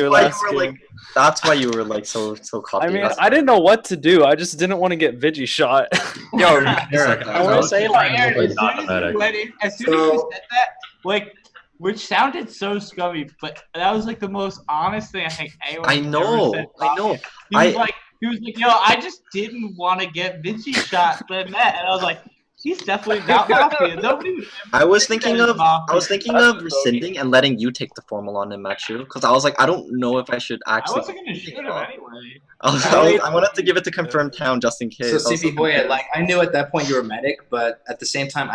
why last you were game. like. That's why you were like so cocky. I mean, I didn't know what to do. I just didn't want to get Vigi shot. Yo, Eric, I want to say like, Aaron, as soon as automatic. you went in, as soon as you said that, like, which sounded so scummy, but that was like the most honest thing I think anyone I has know, ever said. I know. He was like, yo, I just didn't want to get Vinci shot than that, and I was like, he's definitely not Mafia. Nobody would I was thinking that is of Mafia. rescinding and letting you take the formal on and match you because I was like, I don't know if I should I actually. wasn't gonna shoot him anyway. I wanted to give it to confirmed town just in case. so I was CP Hoya, like I knew at that point you were medic, but at the same time,